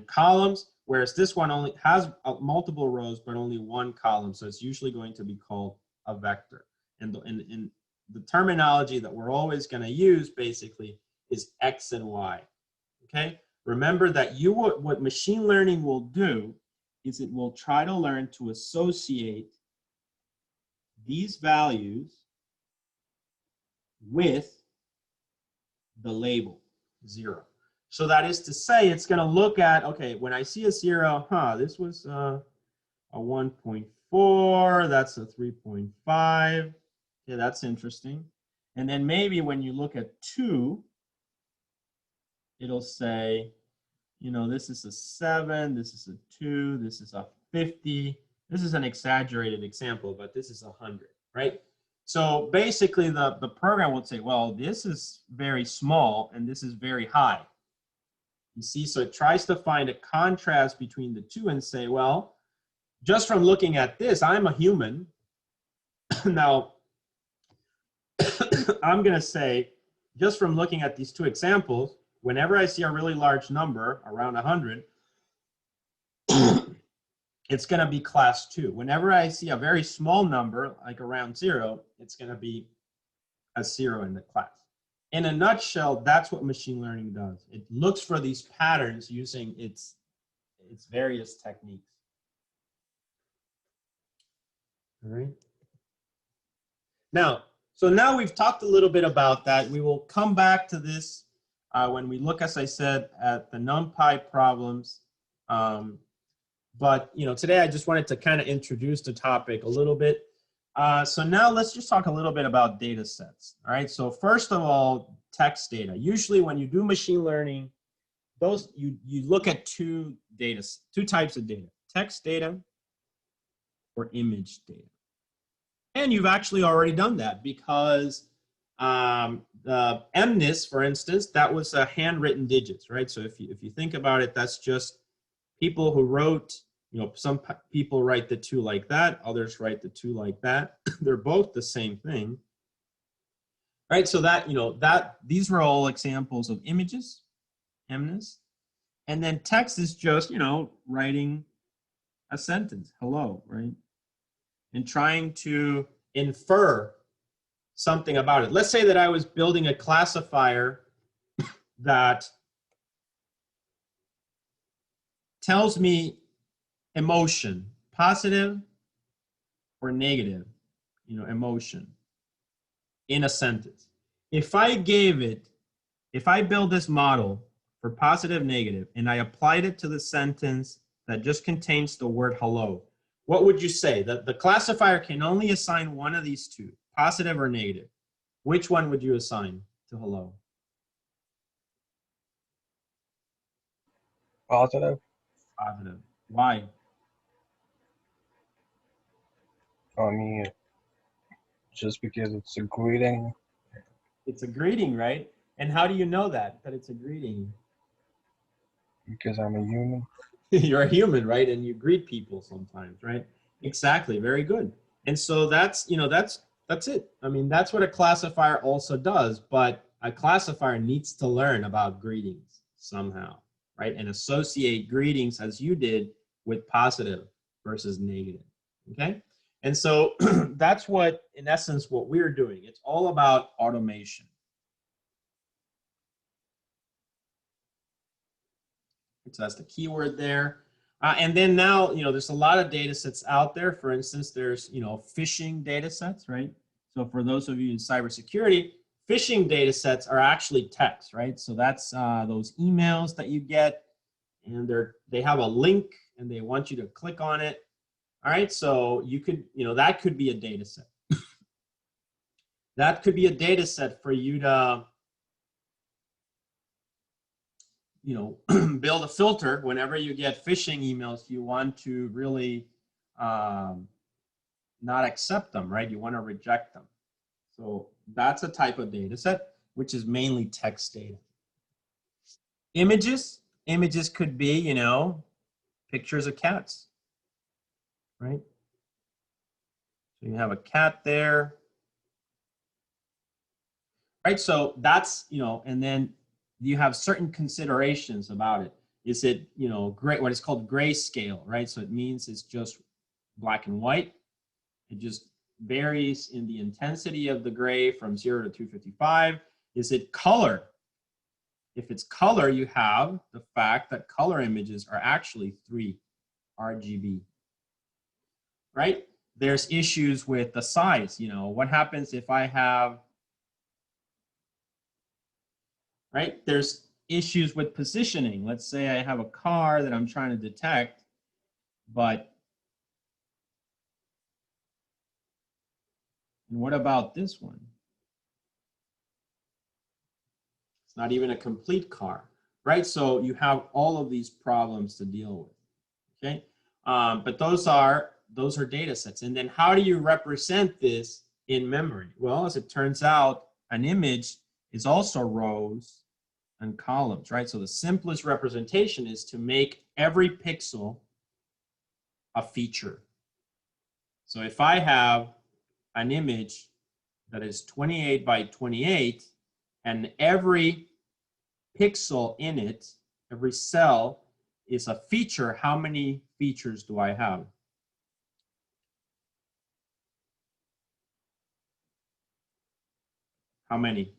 columns, whereas this one only has multiple rows but only 1 column. So it's usually going to be called a vector. And the terminology that we're always going to use basically is X and Y. Okay? Remember that what machine learning will do is it will try to learn to associate these values with the label 0. So that is to say, it's going to look at, okay, when I see a 0, this was a 1.4, that's a 3.5. Yeah, that's interesting. And then maybe when you look at 2, it'll say, you know, this is a 7, this is a 2, this is a 50. This is an exaggerated example, but this is 100, right? So basically the program would say, well, this is very small and this is very high. You see, so it tries to find a contrast between the two and say, well, just from looking at this, I'm a human. Now, I'm going to say, just from looking at these 2 examples, whenever I see a really large number, around 100, it's going to be class 2. Whenever I see a very small number, like around 0, it's going to be a 0 in the class. In a nutshell, that's what machine learning does. It looks for these patterns using its various techniques. All right. Now, so now we've talked a little bit about that. We will come back to this when we look, as I said, at the NumPy problems. But you know, today I just wanted to kind of introduce the topic a little bit. So now let's just talk a little bit about data sets. All right. So first of all, text data. Usually when you do machine learning, you look at 2 types of data: text data or image data. And you've actually already done that because the MNIST, for instance, that was handwritten digits, right? So if you think about it, that's just people who wrote, you know, some people write the 2 like that, others write the 2 like that. They're both the same thing, right? So that, you know, these were all examples of images, MNIST. And then text is just, you know, writing a sentence, hello, right? And trying to infer something about it. Let's say that I was building a classifier that tells me emotion, positive or negative, you know, emotion in a sentence. If I build this model for positive, negative, and I applied it to the sentence that just contains the word hello, what would you say? The classifier can only assign one of these 2, positive or negative. Which one would you assign to hello? Positive. Positive. Why? I mean, just because it's a greeting. It's a greeting, right? And how do you know that it's a greeting? Because I'm a human. You're a human, right? And you greet people sometimes, right? Exactly. Very good. And so that's, you know, that's it. I mean, that's what a classifier also does, but a classifier needs to learn about greetings somehow, right? And associate greetings as you did with positive versus negative, okay? And so that's what, in essence, what we're doing. It's all about automation. So that's the keyword there. And then now, you know, there's a lot of data sets out there. For instance, there's, you know, phishing data sets, right? So for those of you in cybersecurity, phishing data sets are actually text, right? So that's those emails that you get, and they have a link and they want you to click on it. All right, so you could, you know, that could be a data set. That could be a data set for you to, you know, build a filter. Whenever you get phishing emails, you want to really not accept them, right? You want to reject them. So that's a type of data set, which is mainly text data. Images could be, you know, pictures of cats, right? So you have a cat there, right? So that's, you know, and then you have certain considerations about it. Is it, you know, gray, what is called grayscale, right? So it means it's just black and white. It just varies in the intensity of the gray from 0 to 255. Is it color? If it's color, you have the fact that color images are actually 3 RGB, right? There's issues with the size. You know, what happens if I have, right? There's issues with positioning. Let's say I have a car that I'm trying to detect, but what about this one? It's not even a complete car, right? So you have all of these problems to deal with, okay? But those are data sets. And then how do you represent this in memory? Well, as it turns out, an image is also rows and columns, right? So the simplest representation is to make every pixel a feature. So if I have an image that is 28 by 28, and every pixel in it, every cell is a feature, how many features do I have? How many?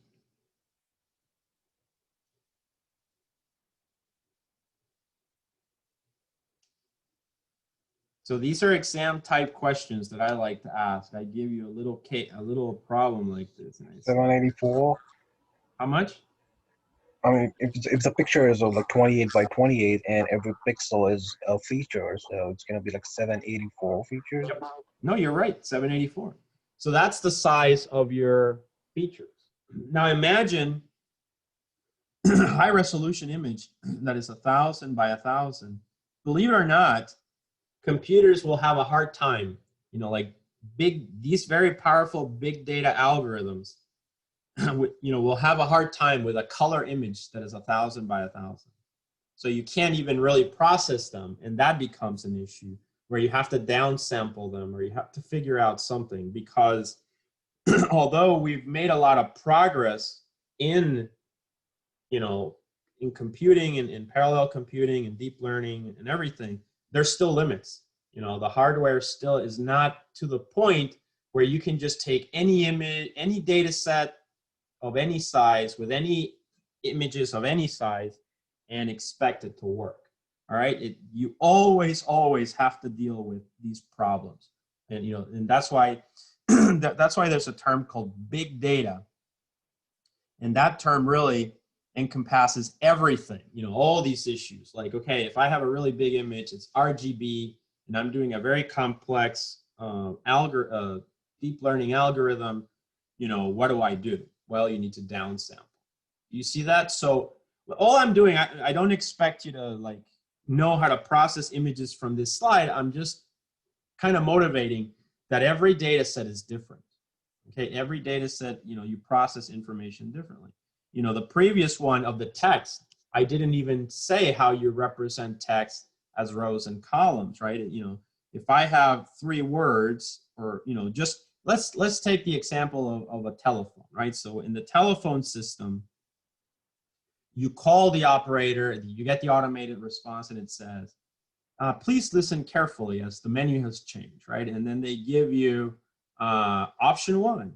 So these are exam type questions that I like to ask. I give you a little problem like this. And I say, 784. how much? I mean, if the picture is of like 28 by 28 and every pixel is a feature, so it's gonna be like 784 features. Yep. No, you're right, 784. So that's the size of your features. Now imagine a high resolution image that is 1,000 by 1,000. Believe it or not, computers will have a hard time, you know, like these very powerful big data algorithms, you know, will have a hard time with a color image that is 1,000 by 1,000. So you can't even really process them, and that becomes an issue where you have to downsample them or you have to figure out something, because although we've made a lot of progress in, you know, in computing and in parallel computing and deep learning and everything, there's still limits. You know, the hardware still is not to the point where you can just take any image, any data set of any size with any images of any size and expect it to work. All right, you always have to deal with these problems, and you know, and that's why that's why there's a term called big data, and that term really encompasses everything. You know, all these issues. Like, okay, if I have a really big image, it's RGB, and I'm doing a very complex deep learning algorithm. You know, what do I do? Well, you need to downsample. You see that? So all I'm doing, I don't expect you to like know how to process images from this slide. I'm just kind of motivating that every data set is different. Okay, every data set, you know, you process information differently. You know, the previous one of the text, I didn't even say how you represent text as rows and columns, right? You know, if I have 3 words, or, you know, just let's take the example of a telephone, right? So in the telephone system, you call the operator, you get the automated response, and it says, please listen carefully as the menu has changed, right? And then they give you option 1,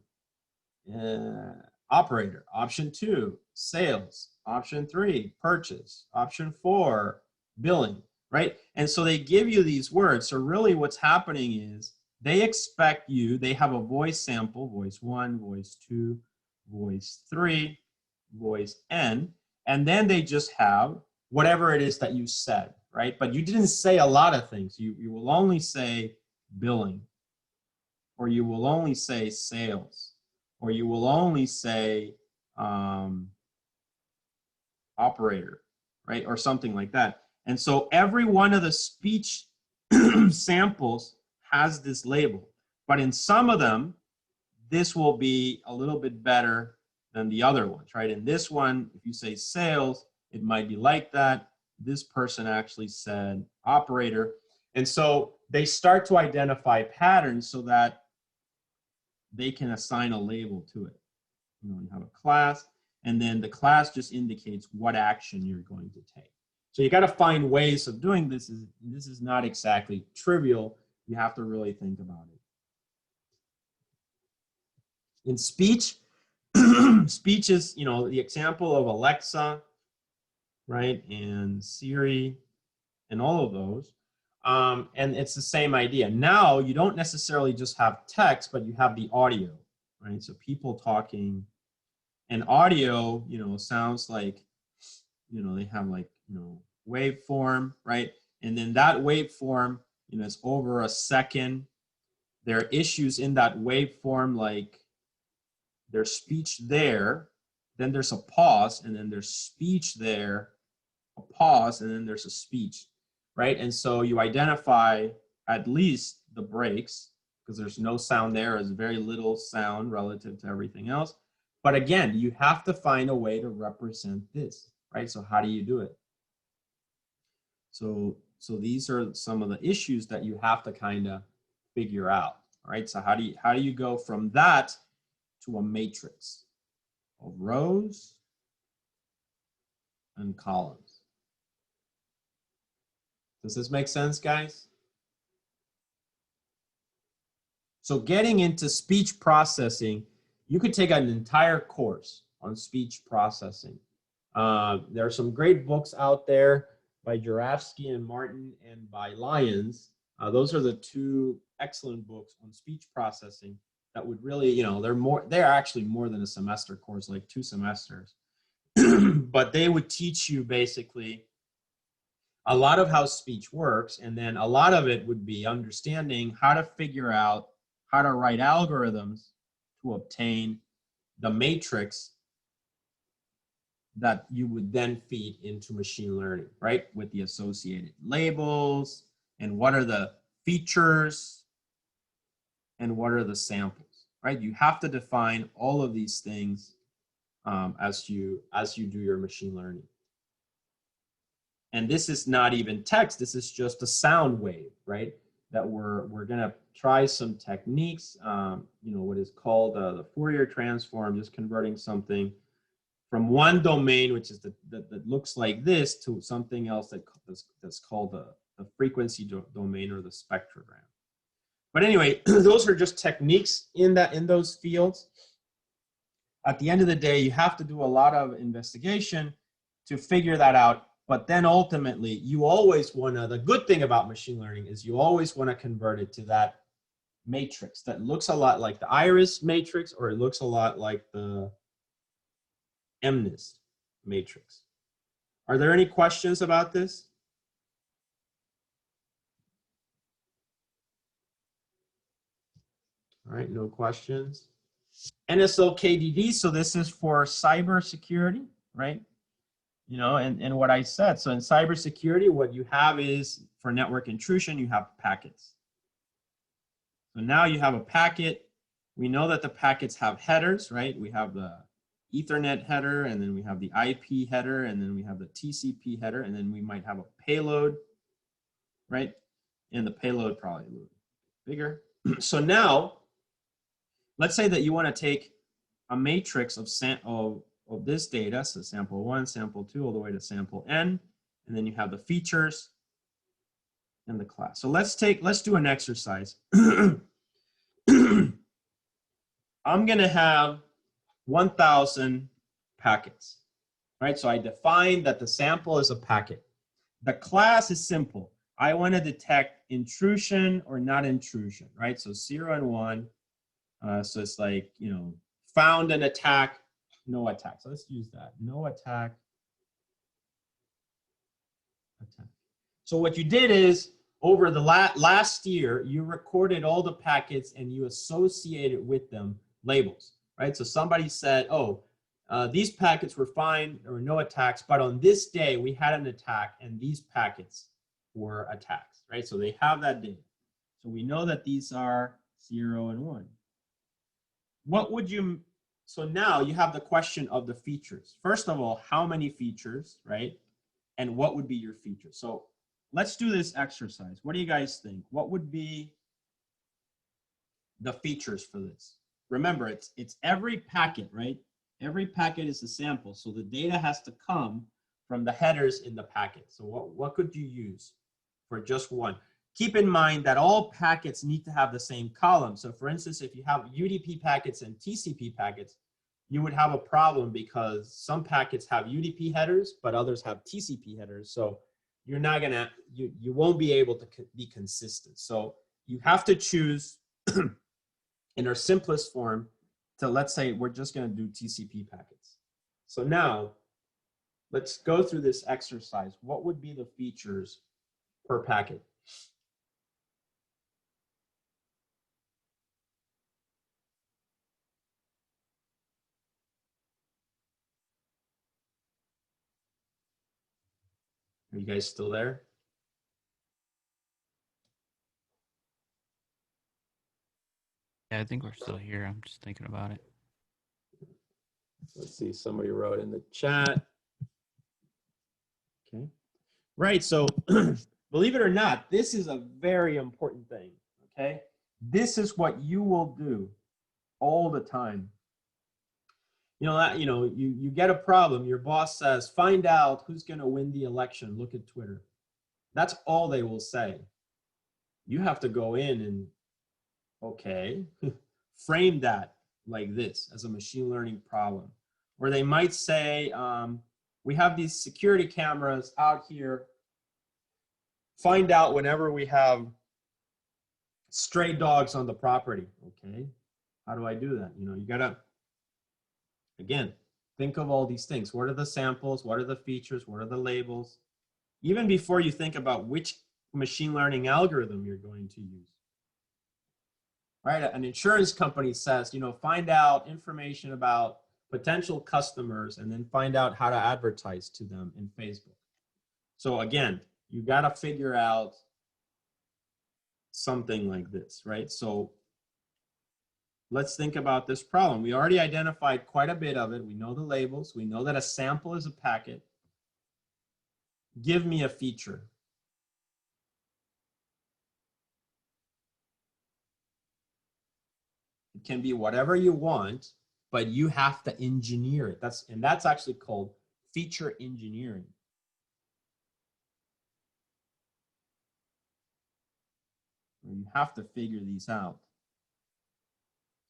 operator, option 2, sales, option 3, purchase, option 4, billing, right? And so they give you these words. So really what's happening is they expect you, they have a voice sample, voice 1, voice 2, voice 3, voice N, and then they just have whatever it is that you said, right? But you didn't say a lot of things. You will only say billing, or you will only say sales, or you will only say operator, right? Or something like that. And so every one of the speech samples has this label, but in some of them, this will be a little bit better than the other ones, right? In this one, if you say sales, it might be like that. This person actually said operator. And so they start to identify patterns so that they can assign a label to it. You know, you have a class, and then the class just indicates what action you're going to take. So you got to find ways of doing this. This is not exactly trivial. You have to really think about it. In speech, speech is, you know, the example of Alexa, right, and Siri, and all of those. And it's the same idea. Now you don't necessarily just have text, but you have the audio, right? So people talking, and audio, you know, sounds like, you know, they have like, you know, waveform, right? And then that waveform, you know, is over a second. There are issues in that waveform, like there's speech there, then there's a pause, and then there's speech there, a pause, and then there's a speech, right? And so you identify at least the breaks, because there's no sound there, there's very little sound relative to everything else. But again, you have to find a way to represent this, right? So how do you do it? So these are some of the issues that you have to kind of figure out, all right? So how do you go from that to a matrix of rows and columns? Does this make sense, guys? So getting into speech processing, you could take an entire course on speech processing. There are some great books out there by Jurafsky and Martin, and by Lyons. Those are the two excellent books on speech processing that would really, you know, they're actually more than a semester course, like 2 semesters. But they would teach you basically a lot of how speech works, and then a lot of it would be understanding how to figure out how to write algorithms to obtain the matrix that you would then feed into machine learning, right? With the associated labels, and what are the features, and what are the samples, right? You have to define all of these things as you do your machine learning. And this is not even text, this is just a sound wave, right? That we're gonna try some techniques, you know, what is called the Fourier transform, just converting something from one domain, which is that looks like this, to something else that's called the frequency domain, or the spectrogram. But anyway, those are just techniques in those fields. At the end of the day, you have to do a lot of investigation to figure that out. But then ultimately, you always want to, the good thing about machine learning is you always want to convert it to that matrix that looks a lot like the iris matrix, or it looks a lot like the MNIST matrix. Are there any questions about this? All right, no questions. NSO-KDD, so this is for cybersecurity, right? You know, and what I said, so in cybersecurity, what you have is, for network intrusion, you have packets. So now you have a packet. We know that the packets have headers, right? We have the Ethernet header, and then we have the IP header, and then we have the TCP header, and then we might have a payload, right? And the payload probably a little bigger. So now, let's say that you want to take a matrix of this data, so sample 1, sample 2, all the way to sample n, and then you have the features and the class. So let's do an exercise. I'm gonna have 1,000 packets, right? So I define that the sample is a packet. the class is simple. I want to detect intrusion or not intrusion, right? So 0 and 1. So it's like, you know, found an attack, no attack. So let's use that. No attack. Attack. So what you did is over the last year, you recorded all the packets and you associated with them labels, right? So somebody said, oh, these packets were fine, there were no attacks, but on this day we had an attack and these packets were attacks, right? So they have that data. So we know that these are 0 and 1. What would you, so now you have the question of the features. First of all, how many features, right? And what would be your features? So let's do this exercise. What do you guys think? What would be the features for this? Remember, it's every packet, right? Every packet is a sample. So the data has to come from the headers in the packet. So what could you use for just one? Keep in mind that all packets need to have the same column. So for instance, if you have UDP packets and TCP packets, you would have a problem because some packets have UDP headers, but others have TCP headers. So you're not gonna, you won't be able to be consistent. So you have to choose in our simplest form to, let's say we're just gonna do TCP packets. So now let's go through this exercise. What would be the features per packet? Are you guys still there? Yeah, I think we're still here. I'm just thinking about it. Let's see, somebody wrote in the chat. Okay. Right, so believe it or not, this is a very important thing, okay? This is what you will do all the time. You get a problem, your boss says, find out who's gonna win the election, look at Twitter. That's all they will say. You have to go in and, okay, frame that like this as a machine learning problem. Or they might say, we have these security cameras out here. Find out whenever we have stray dogs on the property. Okay, how do I do that? You know, you gotta, again, think of all these things. What are the samples? What are the features? What are the labels? Even before you think about which machine learning algorithm you're going to use. Right, an insurance company says, you know, find out information about potential customers and then find out how to advertise to them in Facebook. So again, you got to figure out something like this, right? So let's think about this problem. We already identified quite a bit of it. We know the labels. We know that a sample is a packet. Give me a feature. It can be whatever you want, but you have to engineer it. That's actually called feature engineering. You have to figure these out.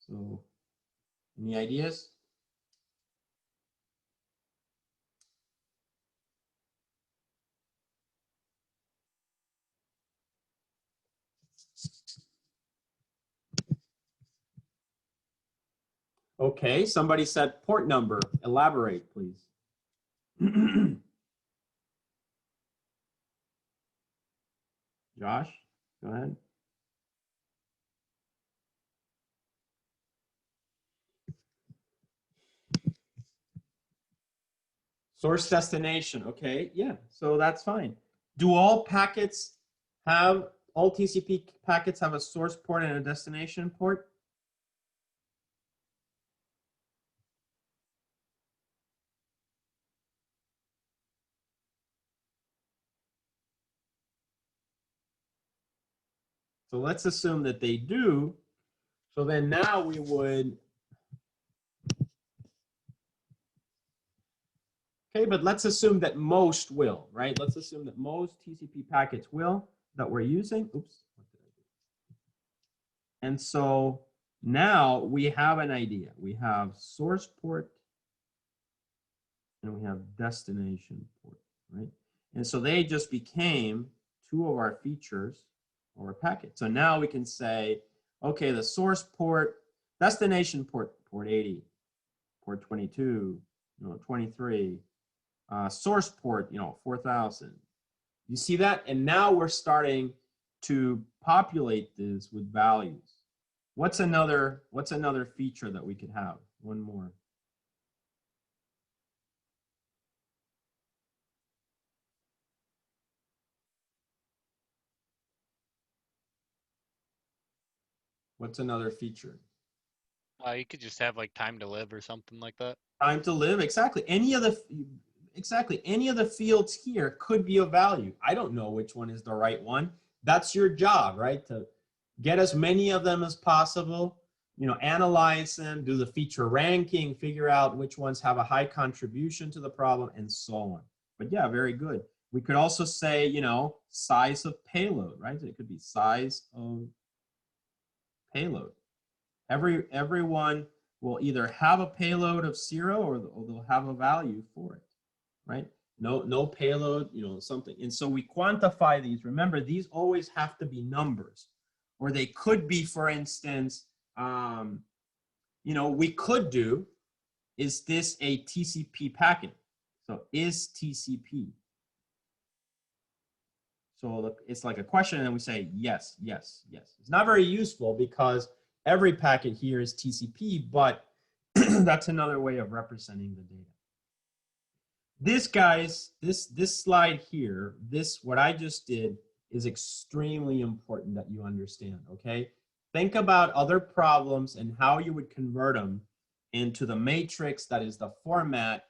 So, any ideas? Okay, somebody said port number. Elaborate, please. Josh, go ahead. Source destination, okay, yeah, so that's fine. Do all TCP packets have a source port and a destination port? So let's assume that they do. So then now we would, okay, but let's assume that most will, right? Let's assume that most TCP packets will that we're using. Oops. And so now we have an idea. We have source port and we have destination port, right? And so they just became two of our features or a packet. So now we can say, okay, the source port, destination port, port 80, port 22, 23, source port, 4000. You see that? And now we're starting to populate this with values. What's another feature that we could have? One more. What's another feature? You could just have like time to live or something like that. Time to live, exactly. Any of the fields here could be of value. I don't know which one is the right one. That's your job, right? To get as many of them as possible, analyze them, do the feature ranking, figure out which ones have a high contribution to the problem, and so on. But yeah, very good. We could also say, size of payload, right? It could be size of payload. Everyone will either have a payload of 0 or they'll have a value for it, right? No payload, something. And so we quantify these. Remember, these always have to be numbers, or they could be, for instance, we could do, is this a TCP packet? So is TCP. So it's like a question, and we say yes, yes, yes. It's not very useful because every packet here is TCP, but that's another way of representing the data. This, guys, this slide here, what I just did is extremely important that you understand, okay? Think about other problems and how you would convert them into the matrix that is the format,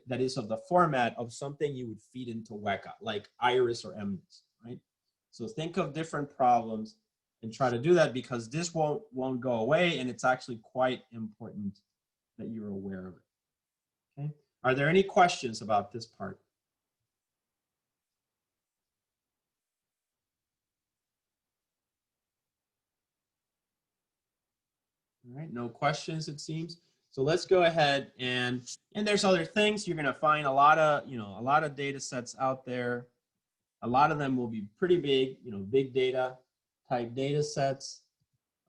that is of the format of something you would feed into Weka, like Iris or MNIST, right? So think of different problems and try to do that, because this won't go away, and it's actually quite important that you're aware of it, okay? Are there any questions about this part? All right, no questions, it seems. So let's go ahead and there's other things. You're going to find a lot of data sets out there. A lot of them will be pretty big, big data type data sets.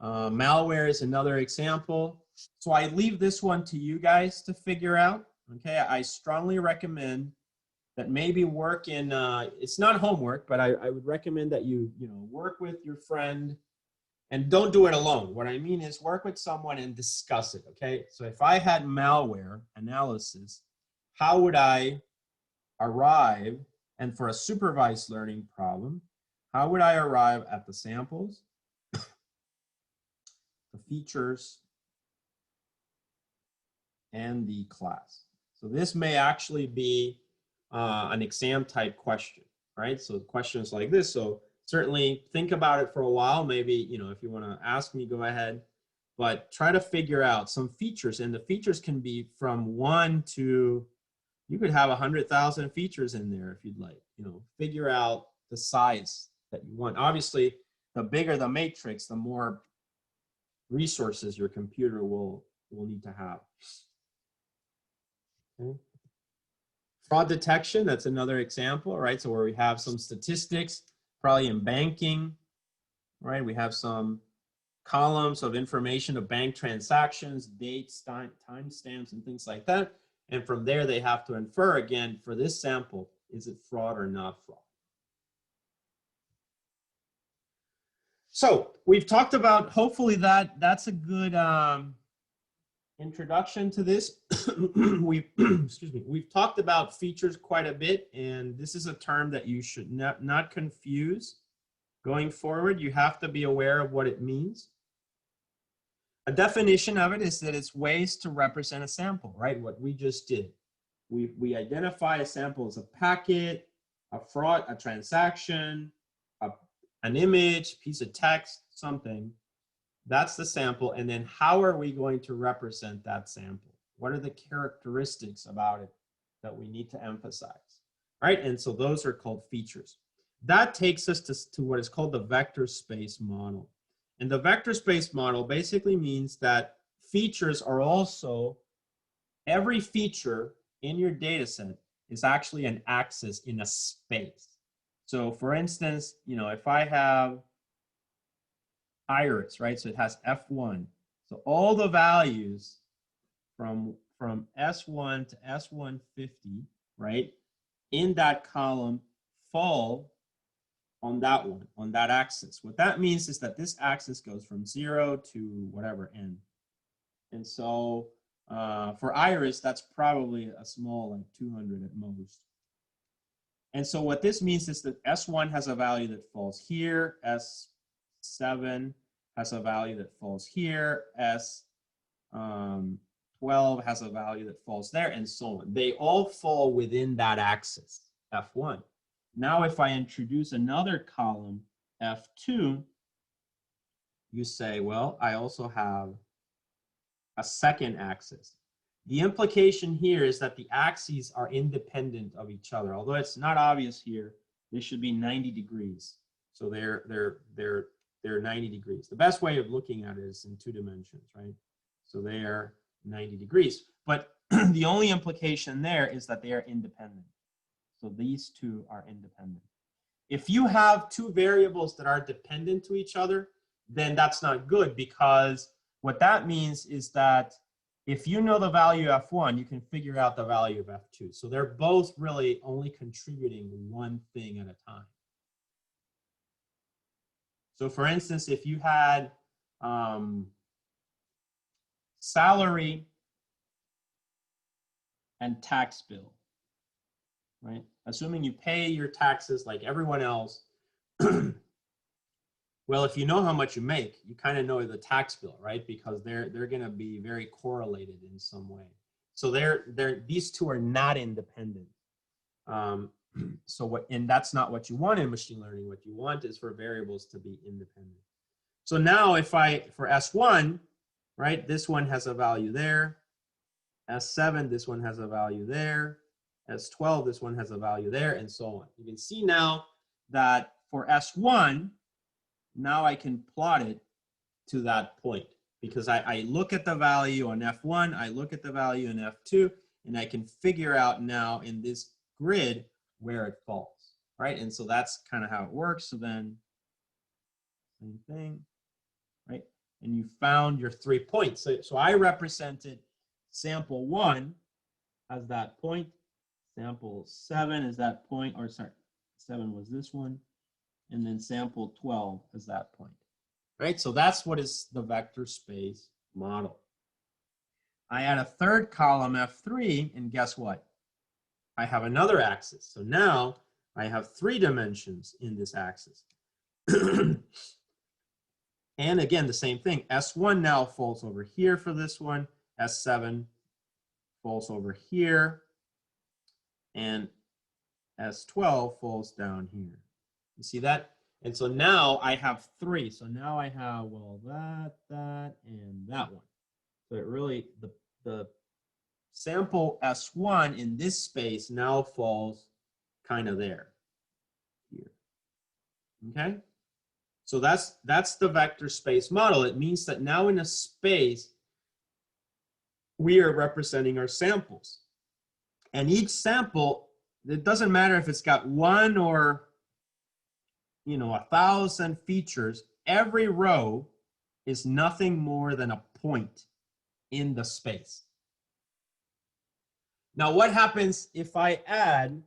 Malware is another example. So I leave this one to you guys to figure out. Okay, I strongly recommend that maybe work in, it's not homework, but I would recommend that you work with your friend, and don't do it alone. What I mean is work with someone and discuss it, okay? So if I had malware analysis, how would I arrive, and for a supervised learning problem, how would I arrive at the samples, the features, and the class? So this may actually be an exam type question, right? So questions like this. So certainly think about it for a while. Maybe, if you want to ask me, go ahead, but try to figure out some features. And the features can be from 1 to, you could have 100,000 features in there if you'd like, figure out the size that you want. Obviously, the bigger the matrix, the more resources your computer will need to have. Okay. Fraud detection, that's another example, right? So where we have some statistics, probably in banking, right? We have some columns of information of bank transactions, dates, timestamps, and things like that. And from there, they have to infer, again, for this sample, is it fraud or not fraud? So we've talked about, hopefully that's a good introduction to this. We've talked about features quite a bit, and this is a term that you should not confuse going forward. You have to be aware of what it means. A definition of it is that it's ways to represent a sample, right? What we just did. We identify a sample as a packet, a fraud, a transaction, an image, piece of text, something. That's the sample. And then how are we going to represent that sample? What are the characteristics about it that we need to emphasize, right? And so those are called features. That takes us to what is called the vector space model. And the vector space model basically means that features are also, every feature in your data set is actually an axis in a space. So for instance, you know, if I have iris, right? So it has F1. So all the values from S1 to S150, right, in that column fall on that one, on that axis. What that means is that this axis goes from 0 to whatever n. And so for iris, that's probably a small, like 200 at most. And so what this means is that S1 has a value that falls here, S7 has a value that falls here, S12 has a value that falls there, and so on. They all fall within that axis, F1. Now, if I introduce another column, F2, you say, well, I also have a second axis. The implication here is that the axes are independent of each other. Although it's not obvious here, they should be 90 degrees. So they're 90 degrees. The best way of looking at it is in 2 dimensions, right? So they are 90 degrees. But the only implication there is that they are independent. So these two are independent. If you have 2 variables that are dependent to each other, then that's not good, because what that means is that if you know the value of F1, you can figure out the value of F2. So they're both really only contributing one thing at a time. So for instance, if you had salary and tax bill, right? Assuming you pay your taxes like everyone else, well, if you know how much you make, you kind of know the tax bill, right? Because they're going to be very correlated in some way. So these two are not independent. And that's not what you want in machine learning. What you want is for variables to be independent. So now for S1, right, this one has a value there. S7, this one has a value there. S12, this one has a value there, and so on. You can see now that for S1, now I can plot it to that point, because I look at the value on F1, I look at the value in F2, and I can figure out now in this grid where it falls, right? And so that's kind of how it works. So then, same thing, right? And you found your 3 points. So I represented sample 1 as that point, sample 7 is that point, or sorry, 7 was this one, and then sample 12 is that point, right? So that's what is the vector space model. I add a third column, F3, and guess what? I have another axis. So now I have 3 dimensions in this axis. And again, the same thing. S1 now falls over here for this one. S7 falls over here. And S12 falls down here. You see that? And so now I have 3. So now I have, well, that, and that one. So it really, the sample S1 in this space now falls kind of there, here. Okay? So that's the vector space model. It means that now in a space, we are representing our samples. And each sample, it doesn't matter if it's got 1 or 1,000 features, every row is nothing more than a point in the space. Now, what happens if I add,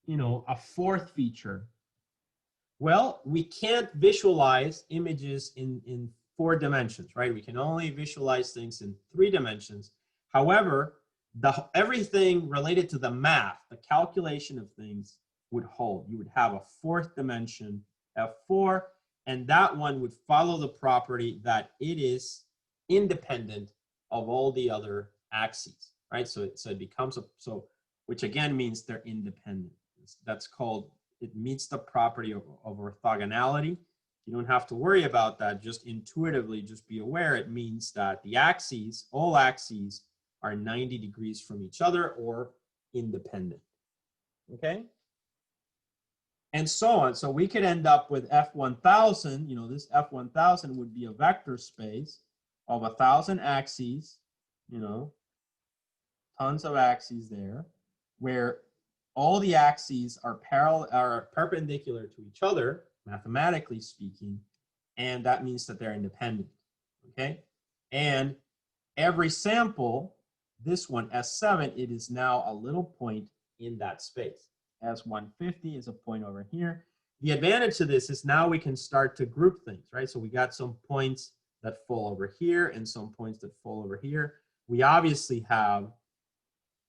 a 4th feature? Well, we can't visualize images in 4 dimensions, right? We can only visualize things in 3 dimensions. However, everything related to the math, the calculation of things, would hold. You would have a 4th dimension, F4, and that one would follow the property that it is independent of all the other axes, right? So it becomes which again means they're independent. That's called, it meets the property of orthogonality. You don't have to worry about that. Just intuitively, just be aware it means that the axes, all axes, are 90 degrees from each other or independent. Okay? And so on. So we could end up with F1000, this F1000 would be a vector space of 1,000 axes, tons of axes there. where all the axes are perpendicular to each other, mathematically speaking, and that means that they're independent, okay? And every sample, this one, S7, it is now a little point in that space. S150 is a point over here. The advantage to this is now we can start to group things, right? So we got some points that fall over here and some points that fall over here. We obviously have,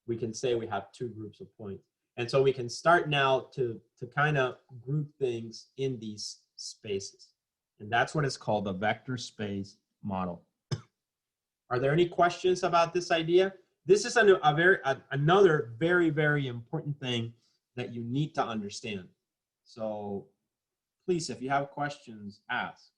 we can say we have two groups of points. And so we can start now to kind of group things in these spaces. And that's what is called a vector space model. Are there any questions about this idea? This is another very, very important thing that you need to understand. So please, if you have questions, ask.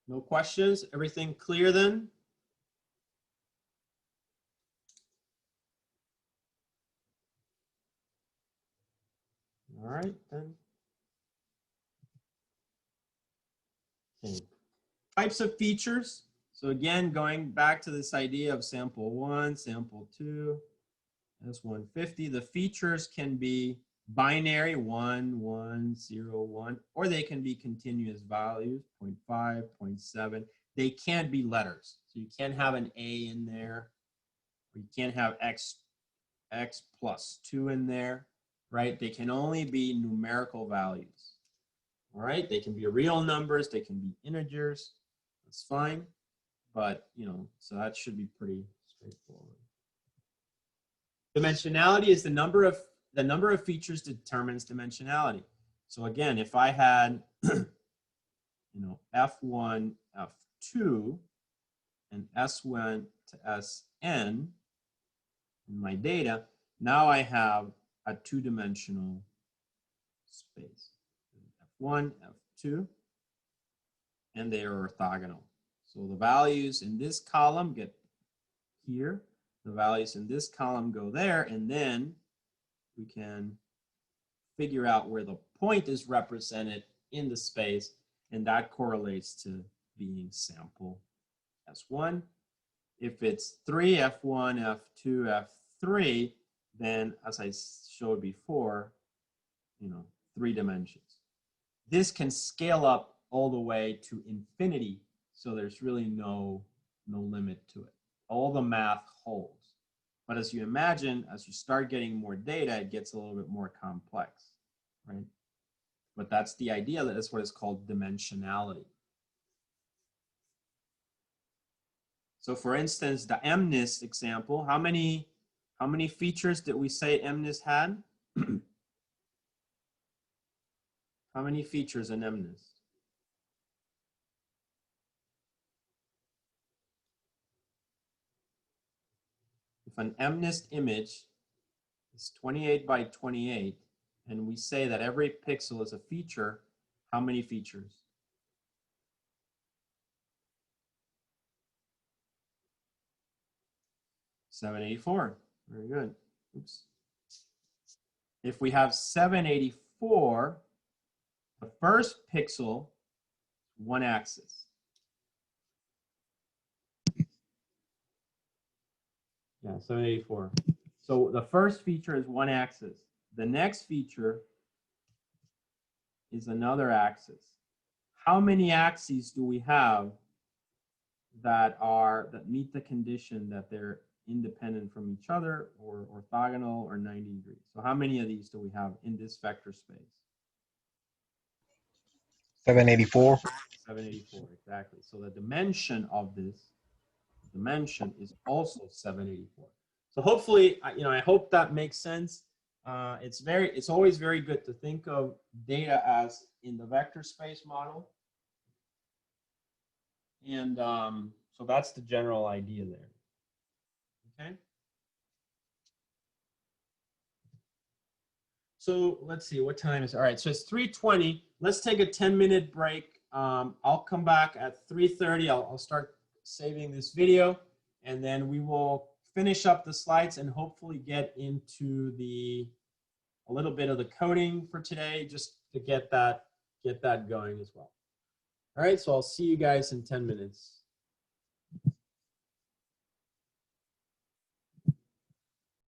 No questions? Everything clear then? All right, then. Okay. Types of features. So again, going back to this idea of sample 1, sample 2, S150, the features can be binary 1, 1, 0, 1, or they can be continuous values, 0.5, 0.7. They can't be letters. So you can't have an A in there, or you can't have X plus 2 in there, right? They can only be numerical values. All right, they can be real numbers, they can be integers, that's fine. But, you know, so that should be pretty straightforward. Dimensionality is the number of features determines dimensionality. So again, if I had, you know, F1, F2, and S1 to Sn in my data, now I have a two-dimensional space. F1, F2, and they are orthogonal. So the values in this column get here, the values in this column go there, and then we can figure out where the point is represented in the space, and that correlates to being sample S1. If it's 3, F1, F2, F3, then as I showed before, you know, 3 dimensions. This can scale up all the way to infinity, so there's really no limit to it. All the math holds. But as you imagine, as you start getting more data, it gets a little bit more complex, right? But that's the idea, that is what is called dimensionality. So for instance, the MNIST example, how many features did we say MNIST had? How many features in MNIST? If an MNIST image is 28 by 28, and we say that every pixel is a feature, how many features? $784. Very good. Oops. If we have 784, the first pixel, one axis. Yeah, 784. So the first feature is one axis. The next feature is another axis. How many axes do we have that meet the condition that they're independent from each other or orthogonal or 90 degrees? So how many of these do we have in this vector space? 784. 784, exactly. So the dimension of this dimension is also 784. So hopefully, you know, I hope that makes sense. It's always very good to think of data as in the vector space model. And so that's the general idea there. Okay. So let's see, what time is it? All right, so it's 3:20. Let's take a 10-minute break. I'll come back at 3:30. I'll start saving this video, and then we will finish up the slides and hopefully get into a little bit of the coding for today, just to get that get that going as well. All right, so I'll see you guys in 10 minutes.